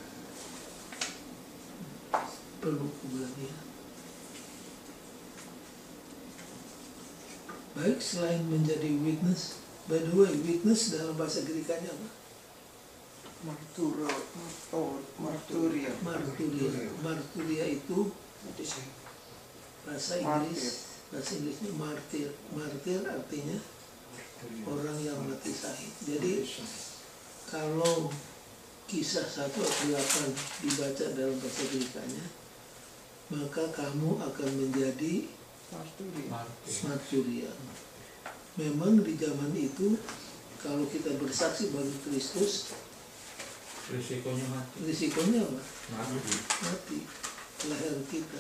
Speaker 1: Perlu keberanian. Baik, selain menjadi witness, by the way, witness dalam bahasa Greek-nya apa?
Speaker 3: Marturia.
Speaker 1: Marturia itu bahasa Inggrisnya martir. Martir artinya orang yang mati syahid. Jadi kalau Kisah 1 ayat 8 dibaca dalam bahasa Greek-nya, maka kamu akan menjadi marturia. Memang di zaman itu kalau kita bersaksi bagi Kristus,
Speaker 2: Risikonya mati.
Speaker 1: risikonya apa?
Speaker 2: Mati.
Speaker 1: Mati. Leher kita.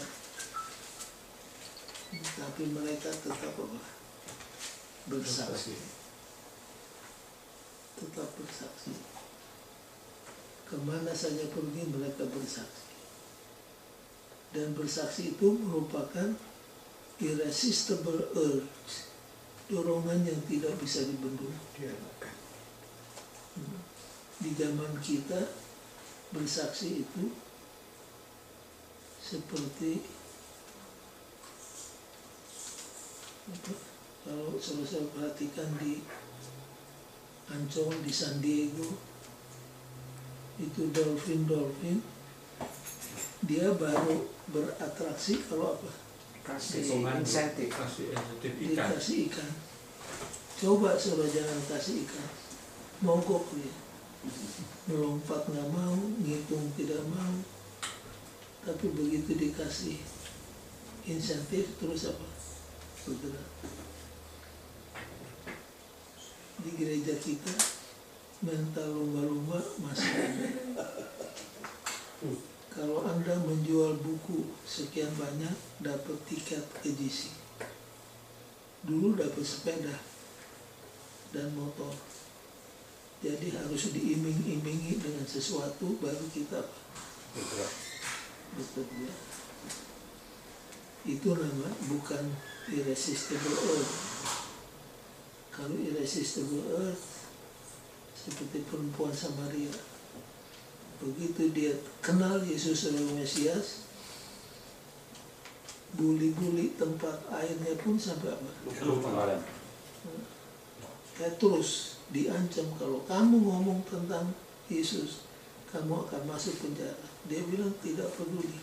Speaker 1: Tapi mereka tetap apa? Bersaksi. Tetap bersaksi. Kemana saja pergi mereka bersaksi. Dan bersaksi itu merupakan irresistible urge, dorongan yang tidak bisa dibendung. Di zaman kita bersaksi itu seperti apa? Kalau saya perhatikan di Ancol, di San Diego, itu dolphin dia baru beratraksi kalau apa?
Speaker 3: Kasih insentif.
Speaker 2: Kasih insentif ikan.
Speaker 1: Dikasih ikan. Coba suruh jangan kasih ikan, mogok dia. Melompat nggak mau, ngitung tidak mau. Tapi begitu dikasih insentif terus apa? Bergerak. Di gereja kita mental lumba-lumba masih ada. Kalau Anda menjual buku sekian banyak, dapat tiket ke GC. Dulu dapat sepeda dan motor. Jadi harus diiming-imingi dengan sesuatu baru kita bekerja. Itu nama bukan irresistible urge. Kalau irresistible urge seperti perempuan Samaria, begitu dia kenal Yesus sebagai Mesias, buli-buli tempat airnya pun sampai apa? Kayak terus diancam, kalau kamu ngomong tentang Yesus, kamu akan masuk penjara. Dia bilang tidak peduli.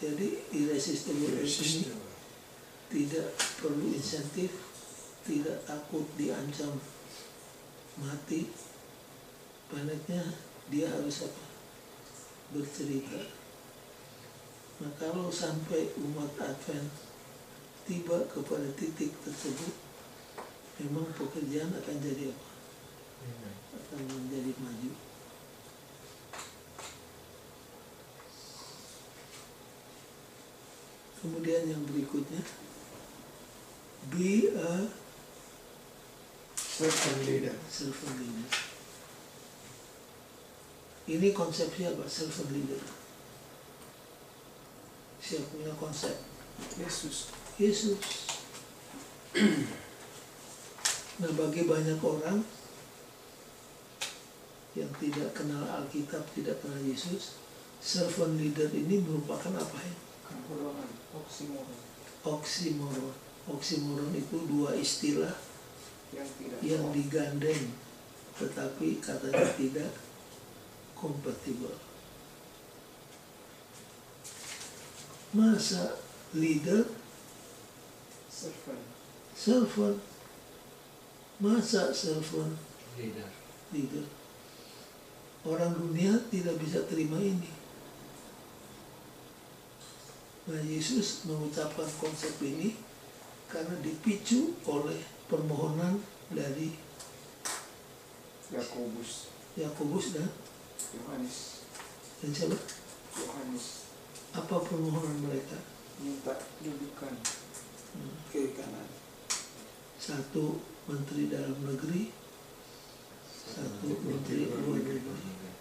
Speaker 1: Jadi irresistible urge ini tidak perlu insentif, tidak takut diancam mati. Baliknya dia harus apa? Bercerita. Nah kalau sampai umat Advent tiba kepada titik tersebut, memang pekerjaan akan jadi apa? Akan menjadi maju. Kemudian yang berikutnya, be a
Speaker 7: servant leader.
Speaker 1: servant leader. Ini konsepnya apa? Servant leader. Siapa punya konsep?
Speaker 3: Yesus.
Speaker 1: Yesus. Nah bagi banyak orang yang tidak kenal Alkitab, tidak kenal Yesus, servant leader ini merupakan apa ya?
Speaker 3: Kebodohan. Oksimoron.
Speaker 1: Oksimoron. Oksimoron itu dua istilah
Speaker 3: Yang tidak.
Speaker 1: yang digandeng tetapi katanya tidak kompatibel. Masa leader,
Speaker 3: Servant.
Speaker 1: servant, masa servant leader. Orang dunia tidak bisa terima ini. Nah Yesus mengucapkan konsep ini karena dipicu oleh permohonan dari Yakobus dan
Speaker 3: Yohanes.
Speaker 1: siapa?
Speaker 3: Yohanes
Speaker 1: Apa permohonan mereka?
Speaker 3: minta dudukan kiri kanan.
Speaker 1: Satu menteri dalam negeri, satu menteri luar negeri.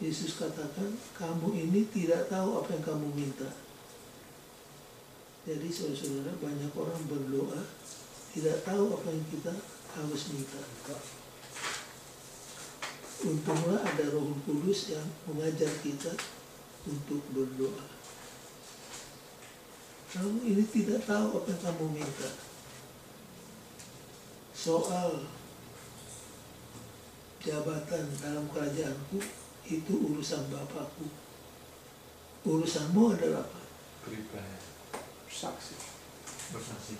Speaker 1: Yesus katakan, kamu ini tidak tahu apa yang kamu minta. Jadi saudara-saudara, banyak orang berdoa tidak tahu apa yang kita harus minta. Untunglah ada Roh Kudus yang mengajar kita untuk berdoa. Kamu ini tidak tahu apa yang kamu minta. Soal jabatan dalam kerajaanku itu urusan Bapakku. Urusanmu adalah apa?
Speaker 2: Beribadah,
Speaker 3: Saksi.
Speaker 2: bersaksi.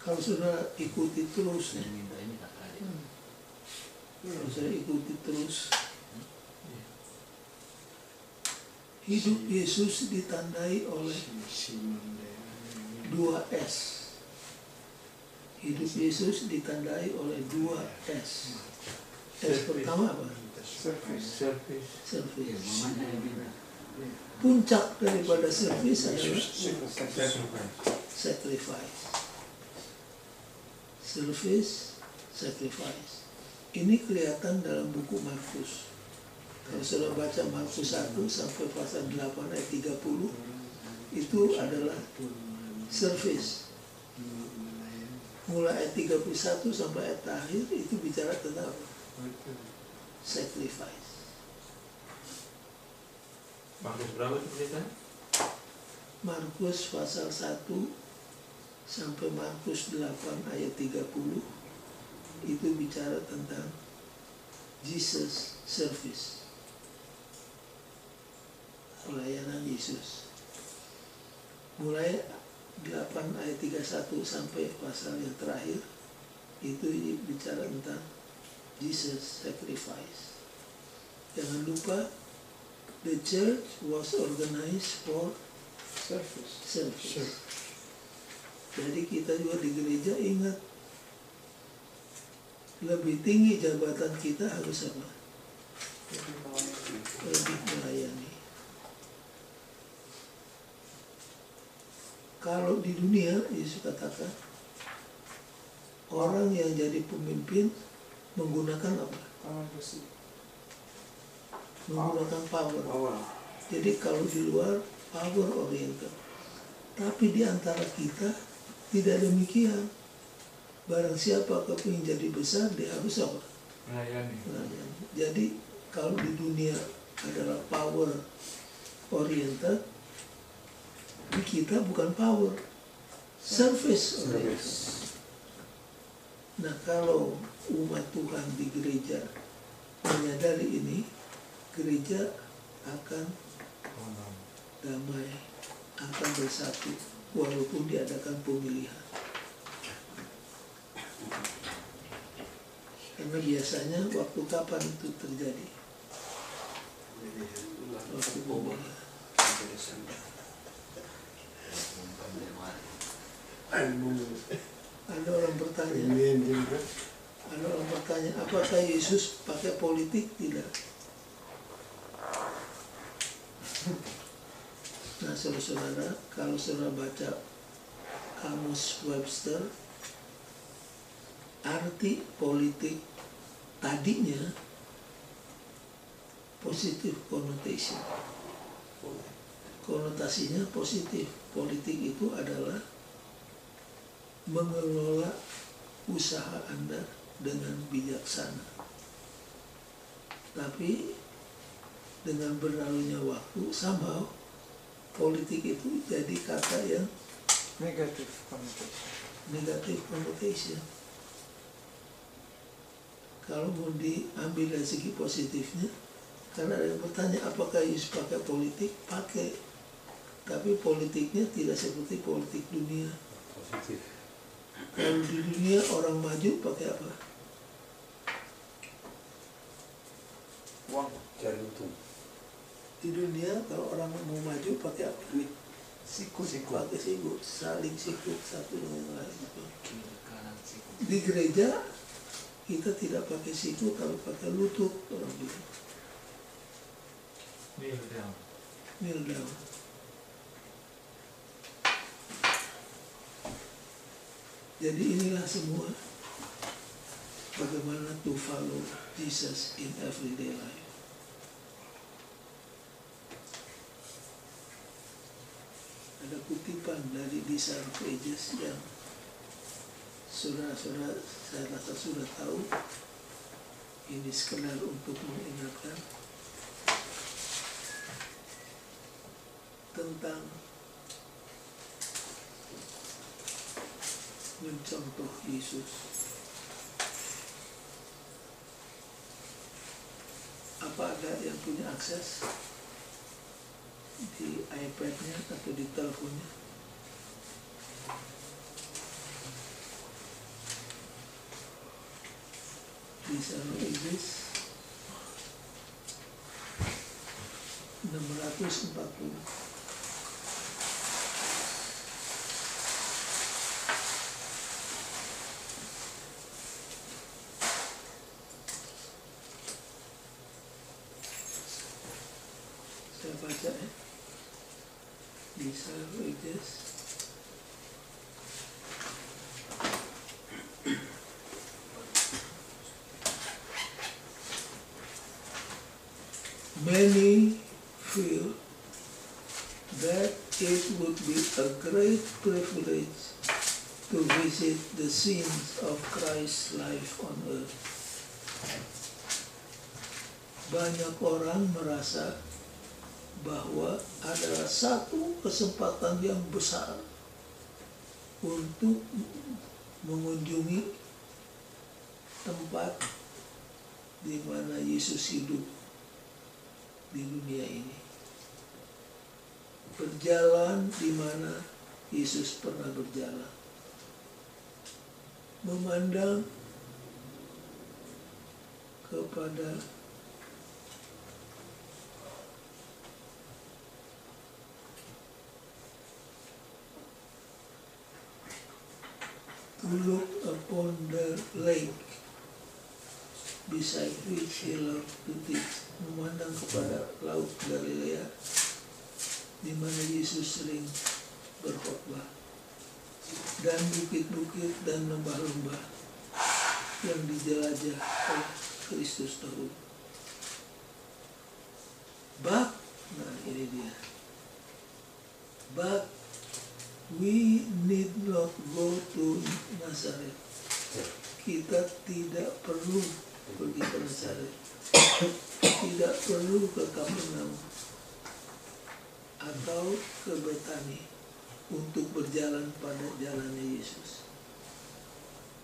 Speaker 1: Kalau sudah ikuti terus, kalau saya ikuti terus, hidup Yesus ditandai oleh
Speaker 7: Simon
Speaker 1: 2 S. Hidup Yesus ditandai oleh 2 S. S pertama apa?
Speaker 3: Service.
Speaker 1: Service. Puncak daripada service adalah sacrifice. Service, sacrifice. Ini kelihatan dalam buku Markus. Kalau sudah baca Markus 1 sampai pasal 8 ayat 30, itu adalah service. Mulai ayat 31 sampai ayat akhir itu bicara tentang apa? Sacrifice.
Speaker 2: Markus berapa cerita?
Speaker 1: Markus pasal 1 sampai Markus 8 ayat 30 itu bicara tentang Jesus service. Pelayanan Yesus. Mulai 8 ayat 31 sampai pasal yang terakhir itu bicara tentang Jesus sacrifice. Jangan lupa the church was organized for service. Jadi kita juga di gereja ingat, lebih tinggi jabatan kita harus apa? Lebih melayani. Kalau di dunia, Yesus katakan, orang yang jadi pemimpin menggunakan apa? Menggunakan power. Jadi kalau di luar power oriented, tapi di antara kita tidak demikian. Barang siapa kepingin jadi besar, dia harus apa?
Speaker 2: Melayani.
Speaker 1: Jadi kalau di dunia adalah power oriented, di kita bukan power, service oriented. Nah, kalau umat Tuhan di gereja menyadari ini, gereja akan damai, akan bersatu walaupun diadakan pemilihan. Karena biasanya waktu kapan itu terjadi? Waktu pemilihan. Ada orang bertanya, apakah Yesus pakai politik? Tidak. Nah, saudara-saudara, kalau saudara baca Kamus Webster, arti politik tadinya positif connotation. Konotasinya positif. Politik itu adalah mengelola usaha Anda dengan bijaksana. Tapi dengan berlalunya waktu, somehow politik itu jadi kata yang
Speaker 3: Negative
Speaker 1: connotation. Kalau mau diambil dari segi positifnya, karena ada yang bertanya apakah Yesus pakai politik? Pakai. Tapi politiknya tidak seperti politik dunia. Kalau di dunia orang maju pakai apa?
Speaker 6: Uang cari untung.
Speaker 1: Di dunia kalau orang mau maju pakai apa? Siku. Pakai siku, saling siku satu dengan yang lain. Di gereja kita tidak pakai siku, kalau pakai lutut orang bilang. Kneel down. Jadi inilah semua bagaimana to follow Jesus in everyday life. Ada kutipan dari Desire Pages yang saudara-saudara saya rasa sudah tahu. Ini sekedar untuk mengingatkan tentang mencontoh Yesus. Apa ada yang punya akses di iPad-nya atau di teleponnya? Bisa Inggris 640. kita baca ya. Bisa readers. Many feel that it would be a great privilege to visit the scenes of Christ's life on earth. Banyak orang merasa bahwa adalah satu kesempatan yang besar untuk mengunjungi tempat di mana Yesus hidup di dunia ini. Berjalan di mana Yesus pernah berjalan. Memandang kepada to look upon the lake beside which he loved to teach, memandang kepada laut Galilea di mana Yesus sering berkhotbah, dan bukit-bukit dan lembah-lembah yang dijelajah oleh Kristus dahulu. But, nah ini dia. But we need not go to Nazareth. Kita tidak perlu pergi ke Nazareth. Tidak perlu ke Kapernaum atau ke Betani untuk berjalan pada jalannya Yesus.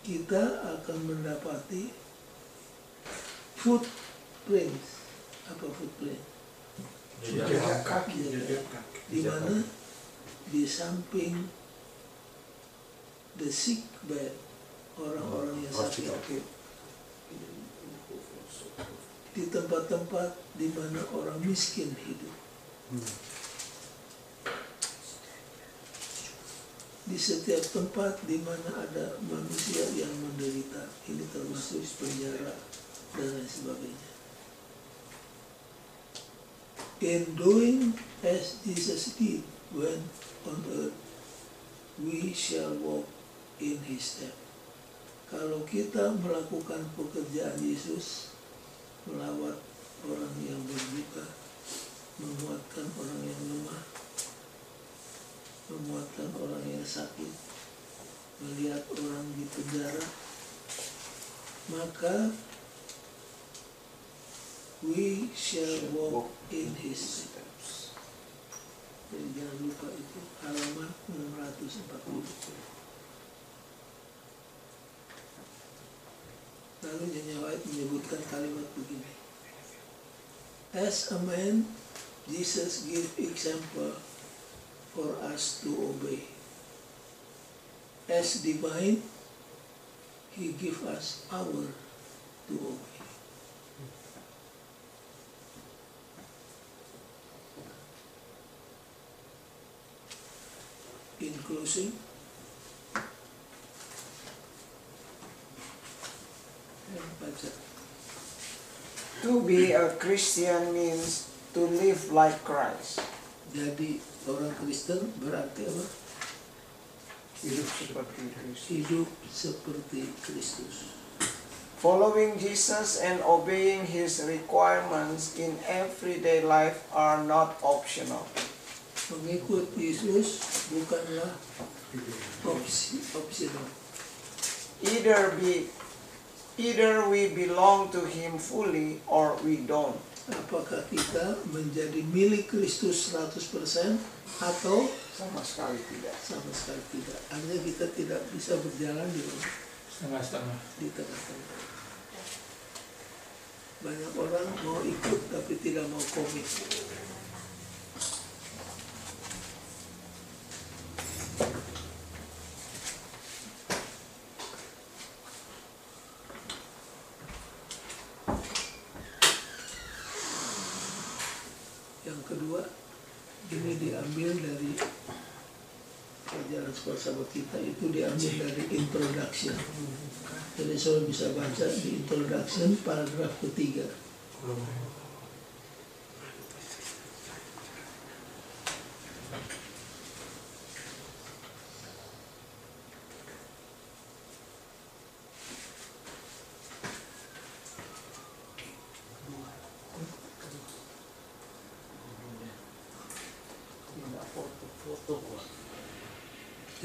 Speaker 1: Kita akan mendapati footprints. Apa footprint?
Speaker 2: Jejak
Speaker 3: kaki.
Speaker 1: Di mana di samping the sick bed, orang-orang yang sakit, di tempat-tempat di mana orang miskin hidup, di setiap tempat di mana ada manusia yang menderita, ini termasuk penjara dan lain sebagainya. In doing as Jesus did when on earth, we shall walk in his step. Kalau kita melakukan pekerjaan Yesus, melawat orang yang berduka, menguatkan orang yang lemah, menguatkan orang yang sakit, melihat orang di penjara, maka we shall walk in his steps. Jadi jangan lupa itu halaman 640. Lalu Nyonya White menyebutkan kalimat begini. As a man, Jesus gave example for us to obey. As divine, he give us power to obey. In closing,
Speaker 3: To be a Christian means to live like Christ.
Speaker 1: jadi orang Kristen berarti apa?
Speaker 3: Hidup seperti Kristus.
Speaker 1: Hidup seperti Kristus.
Speaker 3: Following Jesus and obeying his requirements in everyday life are not optional.
Speaker 1: Mengikut Yesus bukanlah opsional.
Speaker 3: Either we belong to him fully or we don't.
Speaker 1: Apakah kita menjadi milik Kristus 100% atau
Speaker 3: Sama sekali tidak.
Speaker 1: sama sekali tidak? Artinya kita tidak bisa berjalan di
Speaker 2: setengah-setengah.
Speaker 1: tengah-tengah. Banyak orang mau ikut tapi tidak mau komit. Yang kedua, ini diambil dari perjalanan sekolah sahabat kita, itu diambil dari introduction. Jadi saya bisa baca di introduction paragraf ketiga.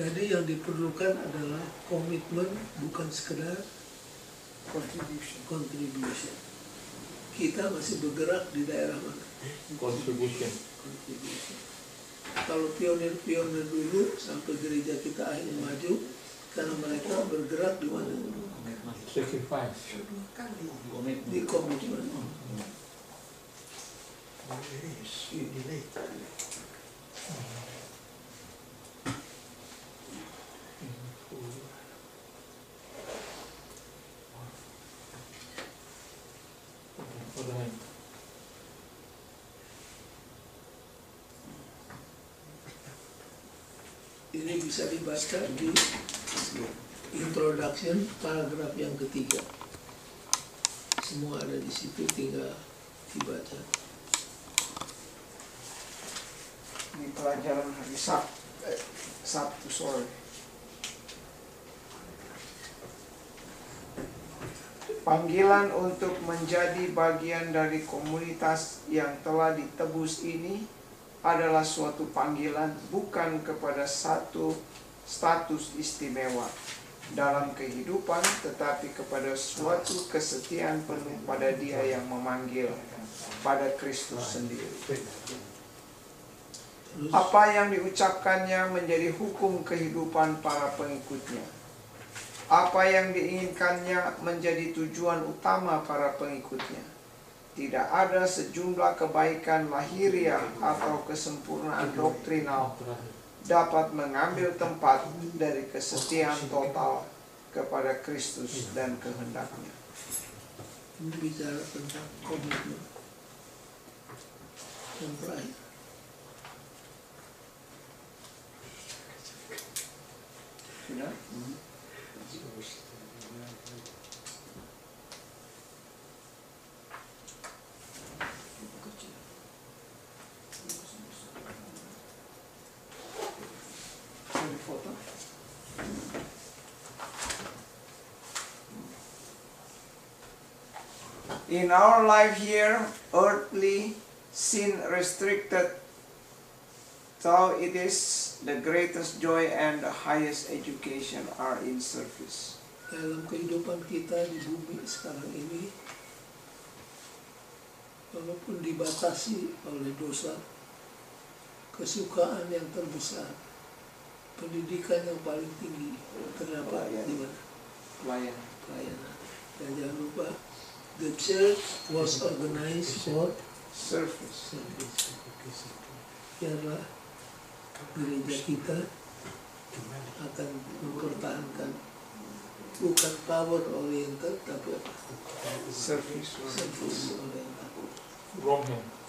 Speaker 1: Jadi yang diperlukan adalah komitmen, bukan sekedar contribution. Kita masih bergerak di daerah mana?
Speaker 2: Contribution.
Speaker 1: Contribution. Kalau pionir-pionir dulu sampai gereja kita akhirnya maju, karena mereka bergerak di mana?
Speaker 2: Sacrifice.
Speaker 1: Di komitmen. Ini bisa dibaca di introduction paragraf yang ketiga. Semua ada di situ, tinggal dibaca.
Speaker 3: Ini pelajaran hari Sabtu sore. Panggilan untuk menjadi bagian dari komunitas yang telah ditebus ini adalah suatu panggilan bukan kepada satu status istimewa dalam kehidupan, tetapi kepada suatu kesetiaan penuh pada Dia yang memanggil, pada Kristus sendiri. Apa yang diucapkannya menjadi hukum kehidupan para pengikutnya. Apa yang diinginkannya menjadi tujuan utama para pengikutnya. Tidak ada sejumlah kebaikan lahiriah atau kesempurnaan doktrinal dapat mengambil tempat dari kesetiaan total kepada Kristus dan kehendaknya.
Speaker 1: Ini bicara tentang komitmen. Yang terakhir.
Speaker 3: Sudah? Foto. In our life here, earthly, sin-restricted, though it is the greatest joy and the highest education are in service.
Speaker 1: Dalam kehidupan kita di bumi sekarang ini, walaupun dibatasi oleh dosa, kesukaan yang terbesar, pendidikan yang paling tinggi terdapat di mana? Pelayanan. Dan jangan lupa, the church was organized for
Speaker 3: Service.
Speaker 1: Biarlah gereja kita akan mempertahankan bukan power oriented tapi apa?
Speaker 3: Service.
Speaker 1: Service oriented.
Speaker 2: Wrong hand.